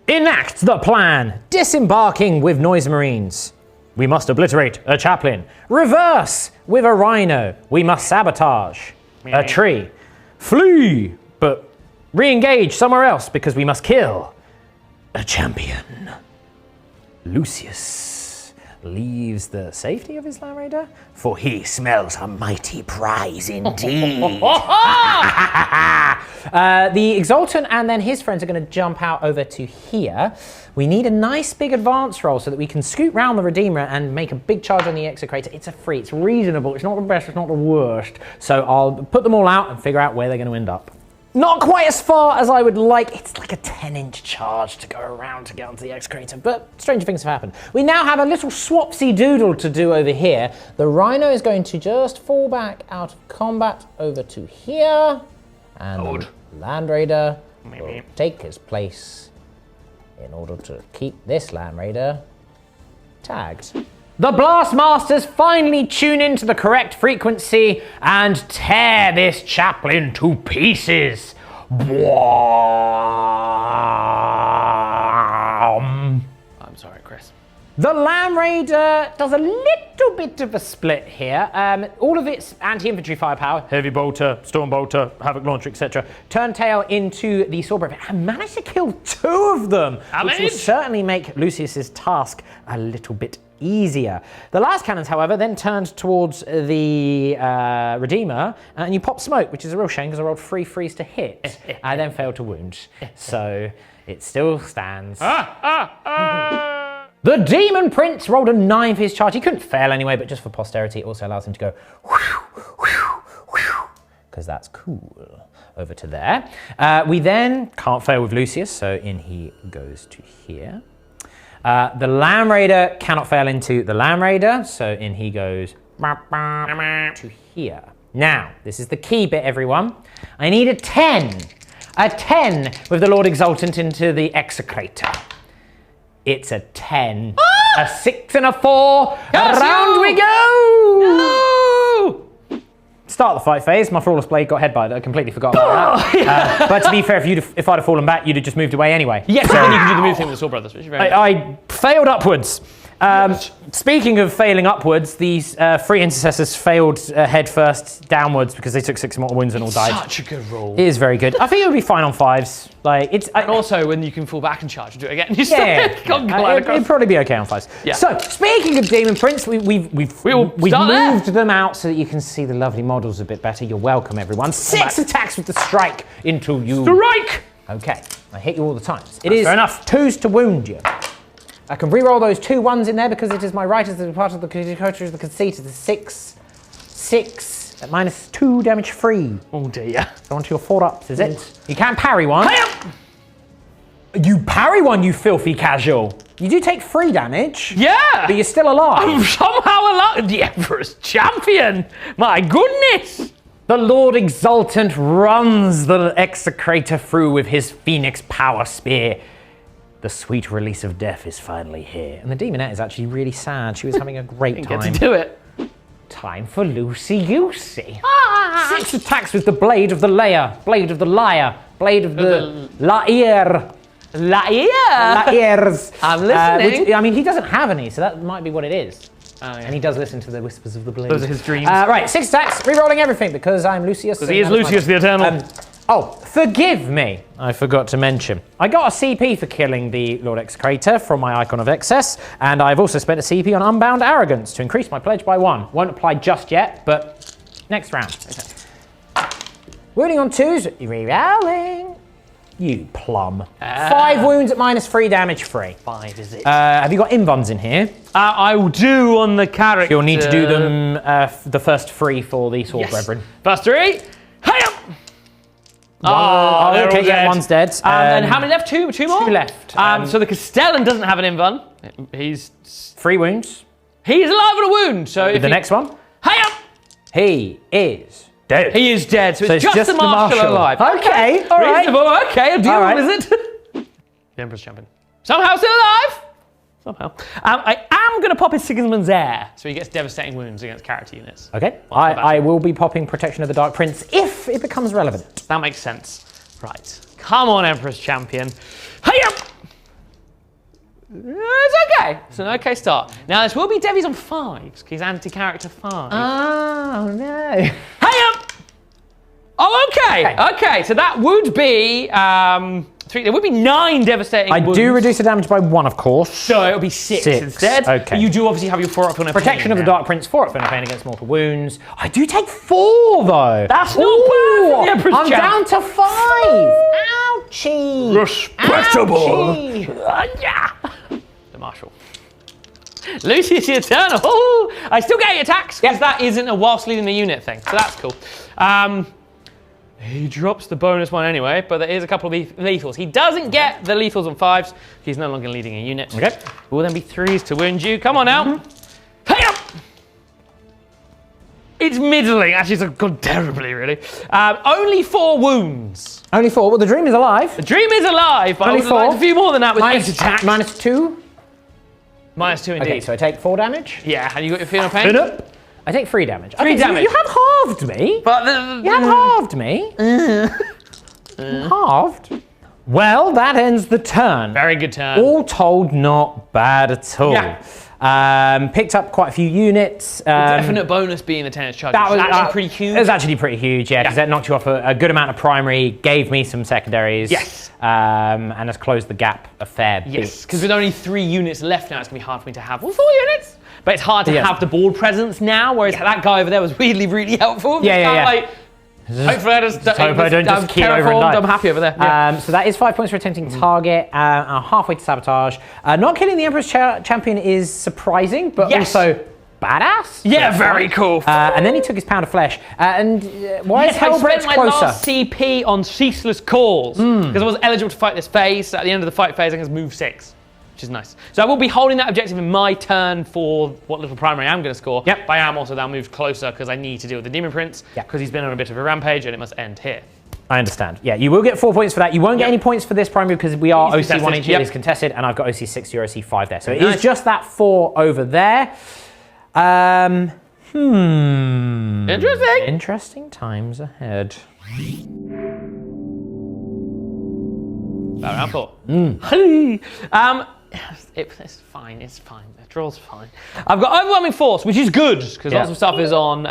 Enact the plan. Disembarking with Noise Marines. We must obliterate a Chaplain. Reverse with a Rhino. We must sabotage a tree. Flee, but re-engage somewhere else because we must kill a champion. Lucius leaves the safety of his Land Raider, for he smells a mighty prize indeed. The Exultant and then his friends are going to jump out over to here. We need a nice big advance roll so that we can scoot round the Redeemer and make a big charge on the Execrator. It's a free, it's reasonable, it's not the best, it's not the worst. So I'll put them all out and figure out where they're going to end up. Not quite as far as I would like. It's like a 10-inch charge to go around to get onto the Execrator, but stranger things have happened. We now have a little swapsy doodle to do over here. The Rhino is going to just fall back out of combat over to here, and the Land Raider will take his place in order to keep this Land Raider tagged. The blast masters finally tune into the correct frequency and tear this chaplain to pieces. I'm sorry, Chris. The Lamb Raider does a little bit of a split here. All of its anti-infantry firepower, heavy bolter, storm bolter, havoc launcher, etc., turn tail into the sword and managed to kill 2 of them, which will certainly make Lucius's task a little bit easier. The last cannons, however, then turned towards the Redeemer, and you pop smoke, which is a real shame because I rolled 3 frees to hit. I then failed to wound, so it still stands. The Demon Prince rolled a 9 for his charge. He couldn't fail anyway, but just for posterity, it also allows him to go because that's cool. Over to there. We then can't fail with Lucius, so in he goes to here. The Lamb Raider cannot fail into the Lamb Raider, so in he goes to here. Now, this is the key bit, everyone. I need a 10. A 10 with the Lord Exultant into the Execrator. It's a 10. A 6 and a 4. Around we go! No! Start the fight phase. My Flawless Blade got headbutted. I completely forgot about that. But to be fair, if I'd have fallen back, you'd have just moved away anyway. Yes, and then you can do the move thing with the Sword Brothers, which is very I failed upwards. Speaking of failing upwards, these 3 intercessors failed head first downwards because they took 6 mortal wounds and all died. Such a good roll. It is very good. I think it would be fine on 5s. Like it's and also when you can fall back and charge and do it again. It'd probably be okay on 5s. Yeah. So speaking of Demon Prince, we've moved them out so that you can see the lovely models a bit better. You're welcome, everyone. 6 attacks with the strike into you. Strike! Okay, I hit you all the times. It is fair enough. 2s to wound you. I can re-roll those 2 1s in there because it is my right as a part of the culture of the conceit. It's a 6 at -2 damage free. Oh dear. So onto your 4-ups, is it? You can parry one. Hey up! You parry one, you filthy casual. You do take 3 damage. Yeah! But you're still alive. I'm somehow alive. The Emperor's champion! My goodness! The Lord Exultant runs the Execrator through with his Phoenix Power Spear. The sweet release of death is finally here. And the Demonette is actually really sad. She was having a great time. Get to do it. Time for Lucy Goosey. 6 attacks with the Blade of the Layer, Blade of the Liar, Blade of the Lair. Lairs. I'm listening. I mean, he doesn't have any, so that might be what it is. Oh, yeah. And he does listen to the whispers of the blade. Those are his dreams. Right, 6 attacks, re-rolling everything because I'm Lucius. Because he is Lucius the Eternal. Forgive me, I forgot to mention. I got a CP for killing the Lord Execrator from my Icon of Excess, and I've also spent a CP on Unbound Arrogance to increase my pledge by 1. Won't apply just yet, but next round. Okay. Wounding on 2s, re-rolling. You plum. 5 wounds at -3 damage free. 5 is it? Have you got invons in here? I will do on the character. You'll need to do them the first 3 for the Sword Brethren. First 3. Hey up! Okay, yeah, one's dead. And how many left? 2 more? 2 left. So the Castellan doesn't have an invuln. He's 3 wounds. He's alive with a wound. So the next one. Hey up! He is dead. He is dead. So it's just the Marshal alive. Okay, all right. Reasonable. Okay, a deal, All right. is it? The Emperor's champion. Somehow still alive. Somehow. I am going to pop his Sigismund's heir, so he gets devastating wounds against character units. Okay. I will be popping Protection of the Dark Prince if it becomes relevant. That makes sense. Right. Come on, Emperor's champion. Hey up! It's okay. It's an okay start. Now, this will be Devi's on 5s, because he's anti-character 5. Oh, no. Hey up! Oh, okay. So that would be 3. There would be 9 devastating wounds. I do reduce the damage by 1, of course. So it'll be 6 instead. Okay. But you do obviously have your 4-up on a Protection of the Dark Prince, 4-up on a pain against mortal wounds. I do take 4 though. That's not bad for the Emperor's I'm champ. down to 5. Ouchie. Respectable. Ouchie. The Marshal. Lucius the Eternal. I still get 8 attacks because that isn't a whilst leading the unit thing. So that's cool. He drops the bonus 1 anyway, but there is a couple of lethals. He doesn't get the lethals on 5s. He's no longer leading a unit. Okay. It will then be 3s to wound you. Come on now. Hey up! It's middling. Actually, it's gone terribly, really. Only 4 wounds. Only 4. Well, the Dream is alive. The Dream is alive, but Only I would have liked a few more than that with 8 attacks. -2. -2 indeed. Okay, so I take 4 damage. Yeah, and you got your Feel No Pain? I take 3 damage. 3 damage. You have halved me. But You have halved me. Halved. Well, that ends the turn. very good turn. All told, not bad at all. Yeah. Picked up quite a few units. Definite bonus being the 10 charge. That was actually pretty huge. It was actually pretty huge, yeah, because that knocked you off a good amount of primary, gave me some secondaries. Yes. And has closed the gap a fair bit. Yes, because with only 3 units left now, it's going to be hard for me to have 4 units. But it's hard to have the board presence now, whereas that guy over there was weirdly really helpful. Hopefully I just don't just keel over and die. I'm happy over there. Yeah. So that is 5 points for attempting target, halfway to sabotage. Not killing the Emperor's champion is surprising, but also badass. Yeah, very cool. And then he took his pound of flesh. Why is I Hellbrecht spent my closer? last CP on ceaseless calls because I was eligible to fight this phase. So at the end of the fight phase, I can move 6. Which is nice. So I will be holding that objective in my turn for what little primary I'm going to score. Yep. But I am also now moved closer because I need to deal with the Demon Prince because he's been on a bit of a rampage and it must end here. I understand. Yeah, you will get 4 points for that. You won't get any points for this primary because we are OC 1 each. It is contested, and I've got OC 6, you're OC 5 there. So it is just that 4 over there. Interesting. Interesting times ahead. Round 4. It's fine. The draw's fine. I've got overwhelming force, which is good because lots of stuff is on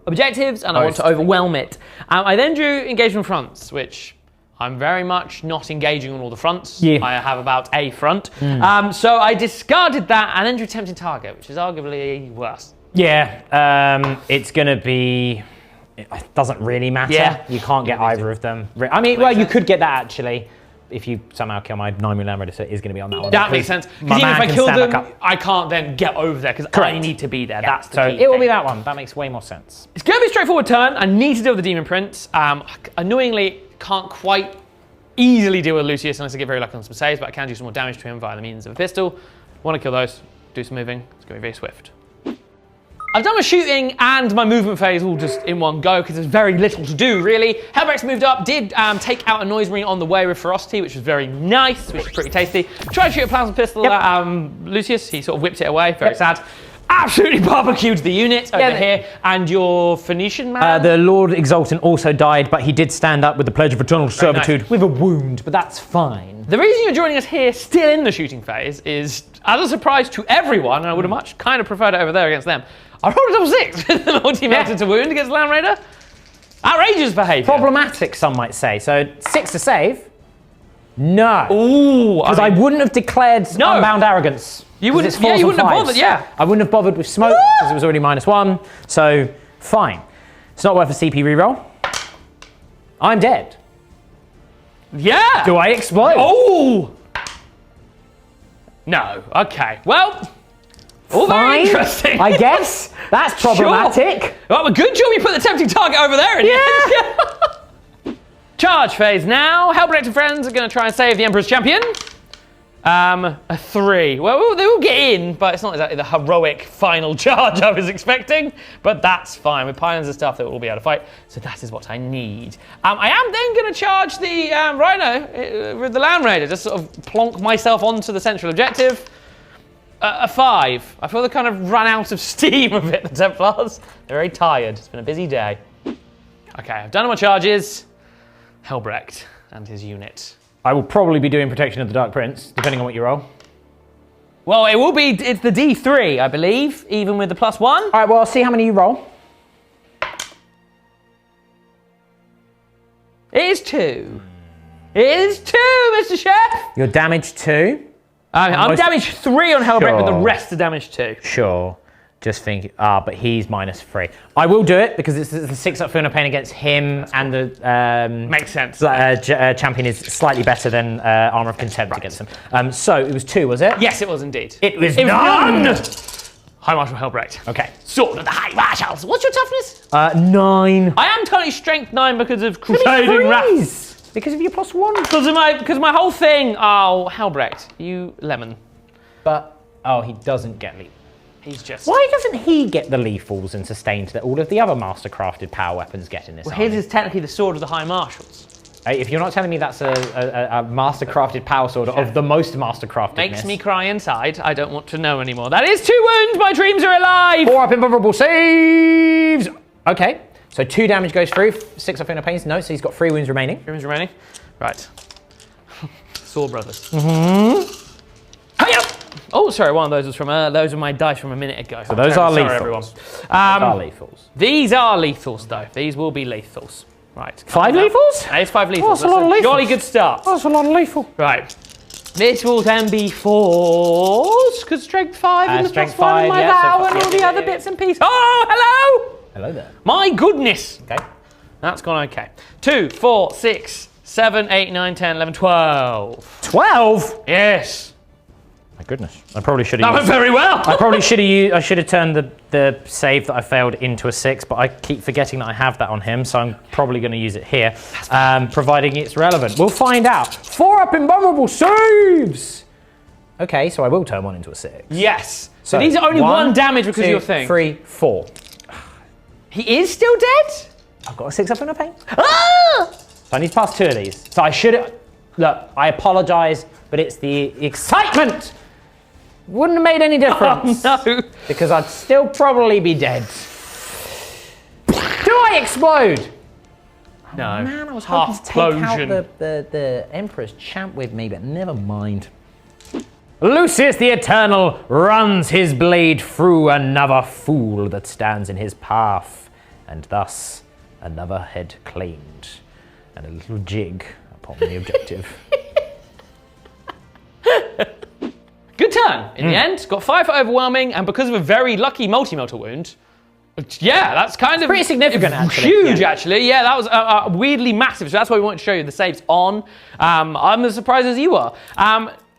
objectives, and I want to overwhelm it. I then drew engagement fronts, which I'm very much not engaging on all the fronts. Yeah. I have about a front, so I discarded that and then drew tempting target, which is arguably worse. Yeah, it's gonna be. It doesn't really matter. Yeah. You can't get either of them. I mean, well, you could get that actually. If you somehow kill my 9mm Land Raider, so it is going to be on that one. That makes sense. Because even if I kill them, I can't then get over there because I need to be there. Yeah. That's the key. It will be that one. That makes way more sense. It's going to be a straightforward turn. I need to deal with the Demon Prince. Annoyingly, can't quite easily deal with Lucius unless I get very lucky on some saves, but I can do some more damage to him via the means of a pistol. Want to kill those, do some moving. It's going to be very swift. I've done my shooting and my movement phase all just in one go because there's very little to do, really. Hellbrecht's moved up, did take out a noise marine on the way with ferocity, which was very nice, which is pretty tasty. Tried to shoot a plasma pistol at Lucius, he sort of whipped it away, very sad. Absolutely barbecued the unit over here. And your Phoenician man? The Lord Exultant also died, but he did stand up with the Pledge of Eternal Servitude with a wound, but that's fine. The reason you're joining us here still in the shooting phase is, as a surprise to everyone, and I would have much kind of preferred it over there against them, I rolled a double 6 with the multi-melted to wound against Land Raider. Outrageous behaviour. Problematic, some might say. So 6 to save? No. Ooh. Because I wouldn't have declared Unbound Arrogance. You wouldn't, you wouldn't have bothered, I wouldn't have bothered with smoke because it was already -1. So, fine. It's not worth a CP reroll. I'm dead. Yeah. Do I explode? Oh. No. Okay. Well. All very interesting. I guess. That's problematic. Sure. Well, good job you put the tempting target over there. Yeah. Charge phase now. Hellbrecht and friends are going to try and save the Emperor's champion. A 3. Well, they will get in, but it's not exactly the heroic final charge I was expecting. But that's fine. With pylons and stuff, they will be able to fight. So that is what I need. I am then going to charge the Rhino with the Land Raider. Just sort of plonk myself onto the central objective. A 5. I feel they kind of run out of steam a bit, the Templars. They're very tired. It's been a busy day. Okay, I've done all my charges. Hellbrecht and his unit. I will probably be doing Protection of the Dark Prince, depending on what you roll. Well, it will be, it's the D3, I believe, even with the +1. All right, well, I'll see how many you roll. It is 2. It is 2, Mr. Chef. You're damaged 2. I'm damage 3 on Hellbrecht, but the rest are damage 2. Sure. Just think, but he's -3. I will do it because it's the 6-up Feel No Pain against him, and the makes sense. Champion is slightly better than Armor of Contempt against him. So it was 2, was it? Yes, it was indeed. It was none. High Marshal Hellbrecht. Okay. Sword of the High Marshals. What's your toughness? 9. I am currently strength 9 because of Crusading Wrath. Because of your +1. Because my whole thing. Oh, Hellbrecht, you lemon. But he doesn't get lethal. He's just. Why doesn't he get the lethals and sustains that all of the other master-crafted power weapons get in this? Well, his is technically the Sword of the High Marshals. If you're not telling me that's a master-crafted power sword of the most master-crafted, Makes me cry inside. I don't want to know anymore. That is 2 wounds. My dreams are alive. 4 up invulnerable saves. Okay, so 2 damage goes through. 6 up inner pains. No, so he's got 3 wounds remaining. 3 wounds remaining. Right. Saw brothers. Hiya! Oh, sorry. One of those was from. Those are my dice from a minute ago. So those are lethals. Sorry, everyone. Those are lethals. These are lethals, though. These will be lethals. Right. 5 lethals? It's 5 lethals. That's a lot of lethals. Jolly good start. That's a lot of lethal. Right. This will then be 4s, because strength 5 and the strength plus 1 and 5, my yeah, vow so and all the yeah, other yeah, bits and pieces. Oh, hello! Hello there. My goodness. Okay. That's gone okay. 2, 4, 6, 7, 8, 9, 10, 11, 12. 12? Yes. My goodness. I probably should That have went very well. I probably should have used, I should have turned the save that I failed into a 6, but I keep forgetting that I have that on him, so I'm probably going to use it here, providing it's relevant. We'll find out. 4 up invulnerable saves! Okay, so I will turn 1 into a 6. Yes. So these are only 1 damage because of your thing. 3, 4. He is still dead? I've got a 6 up in a pain. Ah! So I need to pass 2 of these. So I should have... Look, I apologise, but it's the excitement! Wouldn't have made any difference. Oh, no. Because I'd still probably be dead. Do I explode? No. Oh, man, I was hoping to take out Half-plosion. the Emperor's champ with me, but never mind. Lucius the Eternal runs his blade through another fool that stands in his path, and thus another head claimed, and a little jig upon the objective. Good turn in the end. Got 5 for overwhelming, and because of a very lucky multi-melter wound, yeah, that's kind of pretty significant, actually. Huge, actually. Yeah, that was weirdly massive. So that's why we want to show you the saves on. I'm as surprised as you are.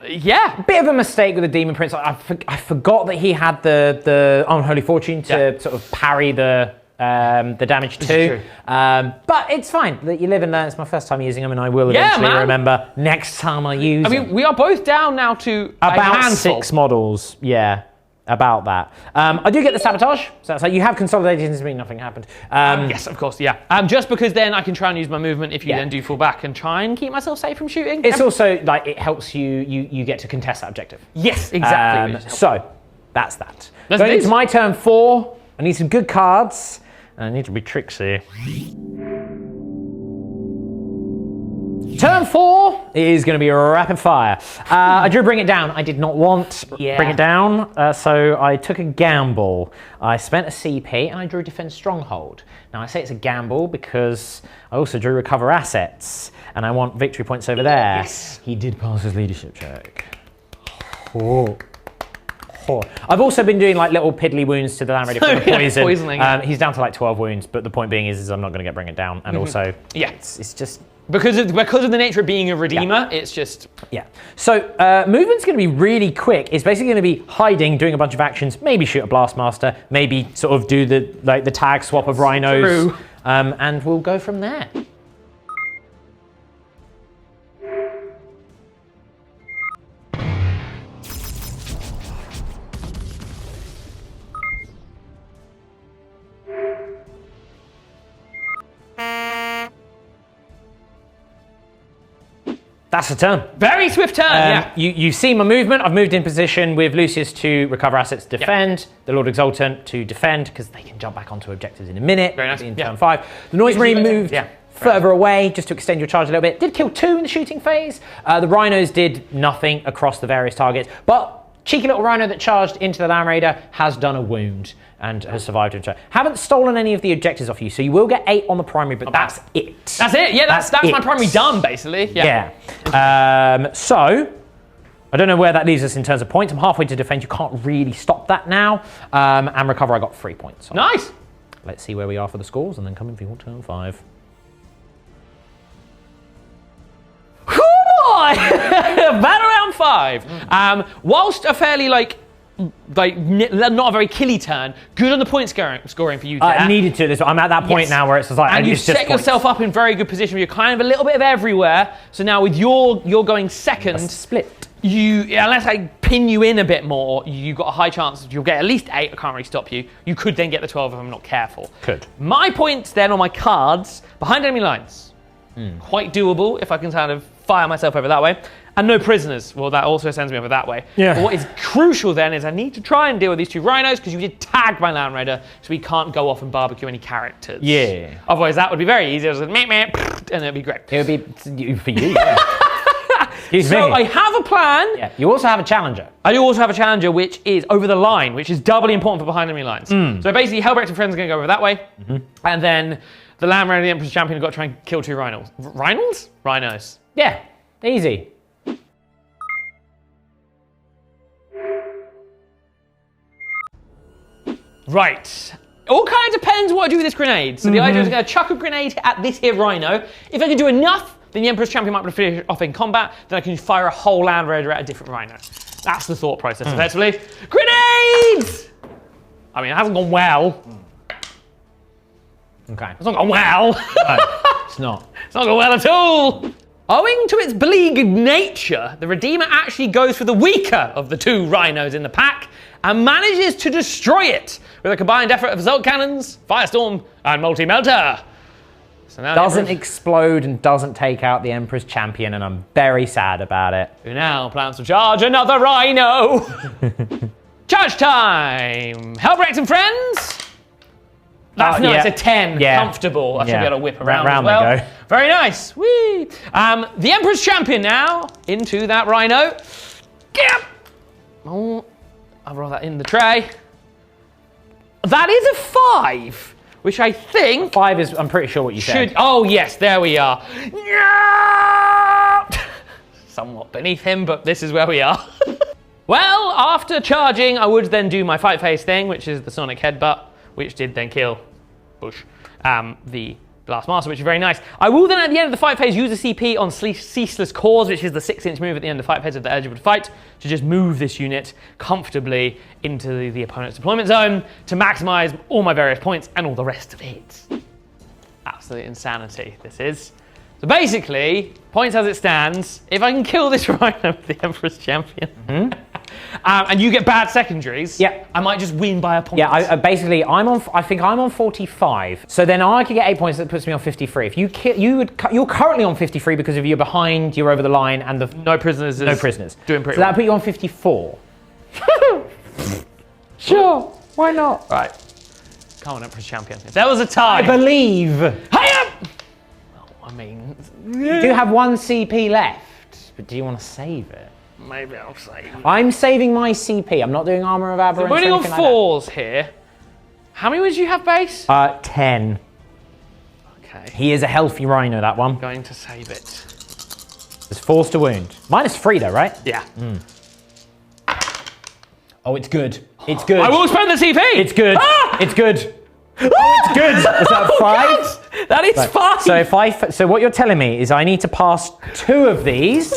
Yeah. Bit of a mistake with the Demon Prince. I forgot that he had the Unholy Fortune to sort of parry the damage too. But it's fine. You live and learn. It's my first time using them, and I will eventually remember next time I use them. I mean, we are both down now to about 6 models. Yeah, about that. I do get the sabotage. So that's like you have consolidated into me, nothing happened. Yes, of course, yeah. Just because then I can try and use my movement if you then do fall back and try and keep myself safe from shooting. It's also like it helps you get to contest that objective. Yes, exactly. So that's that. Going into my turn 4. I need some good cards. I need to be tricksy. Turn 4 is going to be a rapid fire. I drew Bring It Down. I did not want Bring It Down, so I took a gamble. I spent a CP and I drew Defend Stronghold. Now I say it's a gamble because I also drew Recover Assets, and I want victory points over there. Yes. He did pass his leadership check. Oh. I've also been doing like little piddly wounds to the Land Raider from the poison. Poisoning. He's down to like 12 wounds, but the point being is I'm not going to get Bring It Down, and also it's just because of the nature of being a redeemer, it's just So movement's going to be really quick. It's basically going to be hiding, doing a bunch of actions, maybe shoot a Blastmaster, maybe sort of do the tag swap of rhinos, and we'll go from there. That's a turn. Very swift turn, You see my movement. I've moved in position with Lucius to recover assets, defend. The Lord Exultant to defend, because they can jump back onto objectives in a minute. Very nice. In turn 5. The Noise Marine moved further away, just to extend your charge a little bit. Did kill 2 in the shooting phase. The Rhinos did nothing across the various targets, but cheeky little Rhino that charged into the Land Raider has done a wound and has survived. Haven't stolen any of the objectives off you, so you will get 8 on the primary, but that's it. That's it. Yeah, that's my primary done, basically. Yeah. So I don't know where that leaves us in terms of points. I'm halfway to defend. You can't really stop that now. And recover, I got 3 points. So nice. Let's see where we are for the scores, and then coming for your turn 5. Battle round 5. Whilst a fairly not a very killy turn, good on the point scoring for you there. I needed to. I'm at that point now where it's just like, and you set yourself up in very good position. You're kind of a little bit of everywhere. So now with you're going second. Split. Unless I pin you in a bit more, you've got a high chance you'll get at least 8. I can't really stop you. You could then get the 12 if I'm not careful. Could. My points then on my cards behind enemy lines. Quite doable if I can kind of fire myself over that way. And no prisoners. Well, that also sends me over that way. Yeah. But what is crucial then is I need to try and deal with these 2 rhinos because you did tag my Land Raider, so we can't go off and barbecue any characters. Yeah. Otherwise, that would be very easy. I was like, meh, meh, and it'd be great. It would be for you, yeah. Excuse So me. I have a plan. Yeah. You also have a challenger. I do also have a challenger, which is over the line, which is doubly important for behind enemy lines. So basically, Helbrecht and friends are going to go over that way, and then the Land Raider and the Emperor's Champion have got to try and kill 2 rhinos. Rhinos? Rhinos. Yeah. Easy. Right. All kind of depends what I do with this grenade. So the idea is I'm going to chuck a grenade at this here rhino. If I can do enough, then the Emperor's Champion might be able to finish off in combat. Then I can fire a whole Land Raider at a different rhino. That's the thought process, effectively. Grenades! I mean, it hasn't gone well. Okay. It's not gone well. No, it's not. It's not gone well at all. Owing to its beleaguered nature, the Redeemer actually goes for the weaker of the 2 rhinos in the pack and manages to destroy it with a combined effort of assault cannons, firestorm, and multi-melter. So now Doesn't explode and doesn't take out the Emperor's Champion, and I'm very sad about it. who now plans to charge another rhino. Charge time! Helbrecht and friends! That's nice, yeah. a 10, Yeah. comfortable. I should Yeah. be able to whip around Round as well. they go. Very nice, whee! The Emperor's Champion now, into that rhino. Yep. Oh, I'll roll that in the tray. That is a 5, which I think 5 is, I'm pretty sure what you should, said. oh yes, there we are. Somewhat beneath him, but this is where we are. Well, after charging, I would then do my fight phase thing, which is the Sonic Headbutt, which did then kill Bush, the Blast Master, which is very nice. I will then, at the end of the fight phase, use a CP on Ceaseless Cause, which is the 6-inch move at the end of the fight phase of the eligible to fight, to just move this unit comfortably into the opponent's deployment zone to maximize all my various points and all the rest of it. Absolute insanity, this is. So basically, points as it stands, if I can kill this rhino with the Emperor's Champion, and you get bad secondaries, Yeah. I might just win by a point. Yeah, I think I'm on 45. So then I could get 8 points. That puts me on 53. If you're currently on 53 because if you're behind, you're over the line, and the No prisoners. no prisoners. Doing pretty so well. that put you on 54. Sure, why not? Right. Come on, Emperor's Champion. If there was a tie. I believe. Hey up! Well, I mean, You do have 1 CP left, but do you want to save it? maybe I'll save. I'm saving my CP. I'm not doing Armor of Aberrance. We're winning or on anything like 4s here. How many would you have base? that. 10. Okay. He is a healthy rhino, that one. Going to save it. It's forced to wound. -3 though, right? Yeah. Oh, it's good. It's good. I will spend the TP! It's good. Ah! It's good. Oh, it's good. Is that 5? God! That is 5! So what you're telling me is I need to pass 2 of these,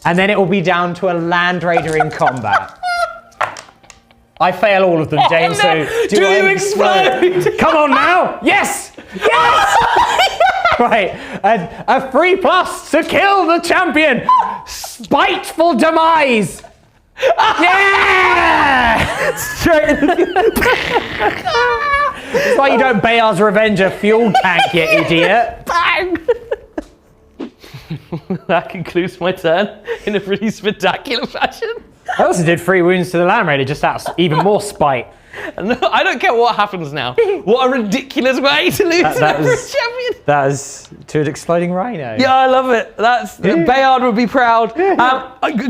and then it will be down to a Land Raider in combat. I fail all of them, James. no. So Do you explode? Come on now! Yes! Yes! Right, a 3+ to kill the champion. Spiteful demise. Yeah! Straight in the... That's why you don't Bayar's Revenge a fuel tank, you idiot. Bang! That concludes my turn in a pretty spectacular fashion. I also did 3 wounds to the Land Raider, just out of even more spite. And I don't care what happens now. What a ridiculous way to lose That an Emperor's Champion. That is to an exploding rhino. Yeah, I love it. Bayard would be proud.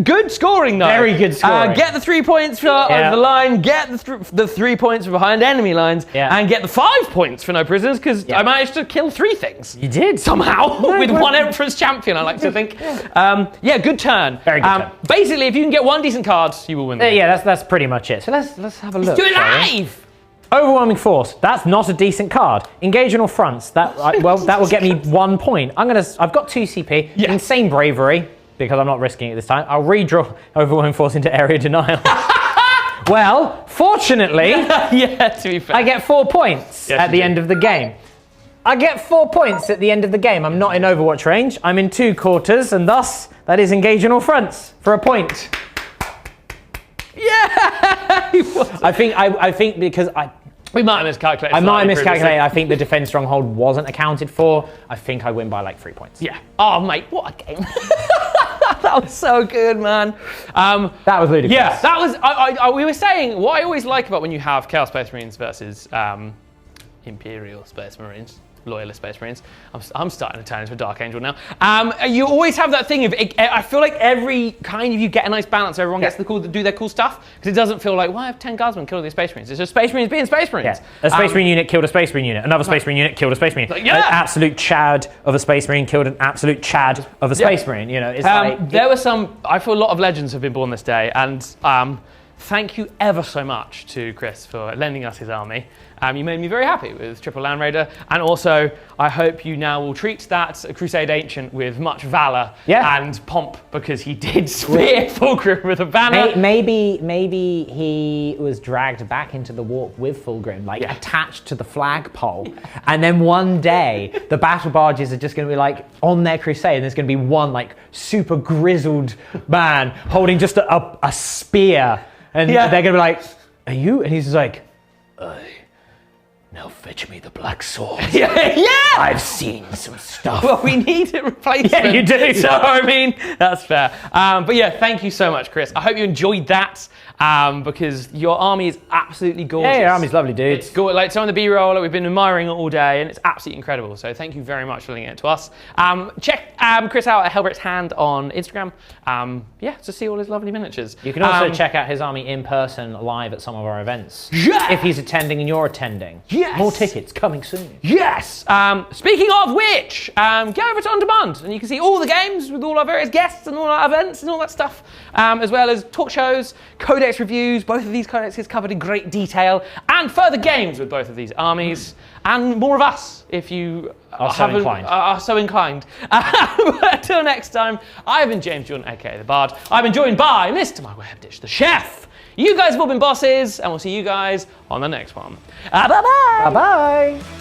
Good scoring though. Very good scoring. Get the 3 points for over the line. Get the 3 points for behind enemy lines, and get the 5 points for no prisoners because I managed to kill 3 things. You did. Somehow with 1 Emperor's Champion. I like to think. Yeah, good turn. Very good turn. Basically, if you can get 1 decent card, you will win. Yeah, that's pretty much it. So let's have a look. Do it shall we? live. Overwhelming force. That's not a decent card. Engage in all fronts. That will get me 1 point. I've got 2 CP. Yeah. Insane bravery because I'm not risking it this time. I'll redraw overwhelming force into area denial. Well, fortunately, Yeah, to be fair. I get 4 points Yes, at you the do. end of the game. I get 4 points at the end of the game. I'm not in Overwatch range. I'm in 2 quarters, and thus that is engage in all fronts for a point. Yeah. I think because We might have miscalculated. I might have slightly miscalculated. previously. I think the defense stronghold wasn't accounted for. I think I win by like 3 points. Yeah. Oh, mate, what a game. That was so good, man. That was ludicrous. Yeah, that was. We were saying what I always like about when you have Chaos Space Marines versus Imperial Space Marines, Loyalist Space Marines. I'm starting to turn into a Dark Angel now. You always have that thing of. I feel like every kind of you get a nice balance. Everyone gets to do their cool stuff because it doesn't feel like, well, I have 10 guardsmen kill all these Space Marines. It's just Space Marines being Space Marines. Yeah. A Space Marine unit killed a Space Marine unit. Another Space Marine unit killed a Space Marine. Like, yeah. An absolute Chad of a Space Marine killed an absolute Chad of a Space Marine. You know, it's like there were some. I feel a lot of legends have been born this day, and thank you ever so much to Chris for lending us his army. You made me very happy with Triple Land Raider, and also I hope you now will treat that Crusade Ancient with much valor and pomp because he did spear Fulgrim with a banner. Maybe he was dragged back into the warp with Fulgrim, like attached to the flagpole, and then one day the battle barges are just going to be like on their crusade, and there's going to be one like super grizzled man holding just a spear, and they're going to be like, "Are you?" And he's just like, "Now fetch me the black sword." Yeah! I've seen some stuff. Well, we need a replacement. Yeah, you do. So, I mean, that's fair. But yeah, thank you so much, Chris. I hope you enjoyed that because your army is absolutely gorgeous. Yeah, your army's lovely, dude. It's gorgeous. Like some of the B-roll, we've been admiring it all day, and it's absolutely incredible. So thank you very much for linking it to us. Check Chris out at Hellbrick's Hand on Instagram. To see all his lovely miniatures. You can also check out his army in person live at some of our events. Yeah! If he's attending and you're attending. Yes! More tickets coming soon. Yes! Speaking of which, go over to On Demand and you can see all the games with all our various guests and all our events and all that stuff, as well as talk shows, codex reviews, both of these codexes covered in great detail, and further games with both of these armies, and more of us if you are so inclined. But until next time, I've been James Jordan, aka The Bard. I've been joined by Mr. My Web Dish, the Chef. You guys have all been bosses, and we'll see you guys on the next one. Bye-bye! Bye-bye!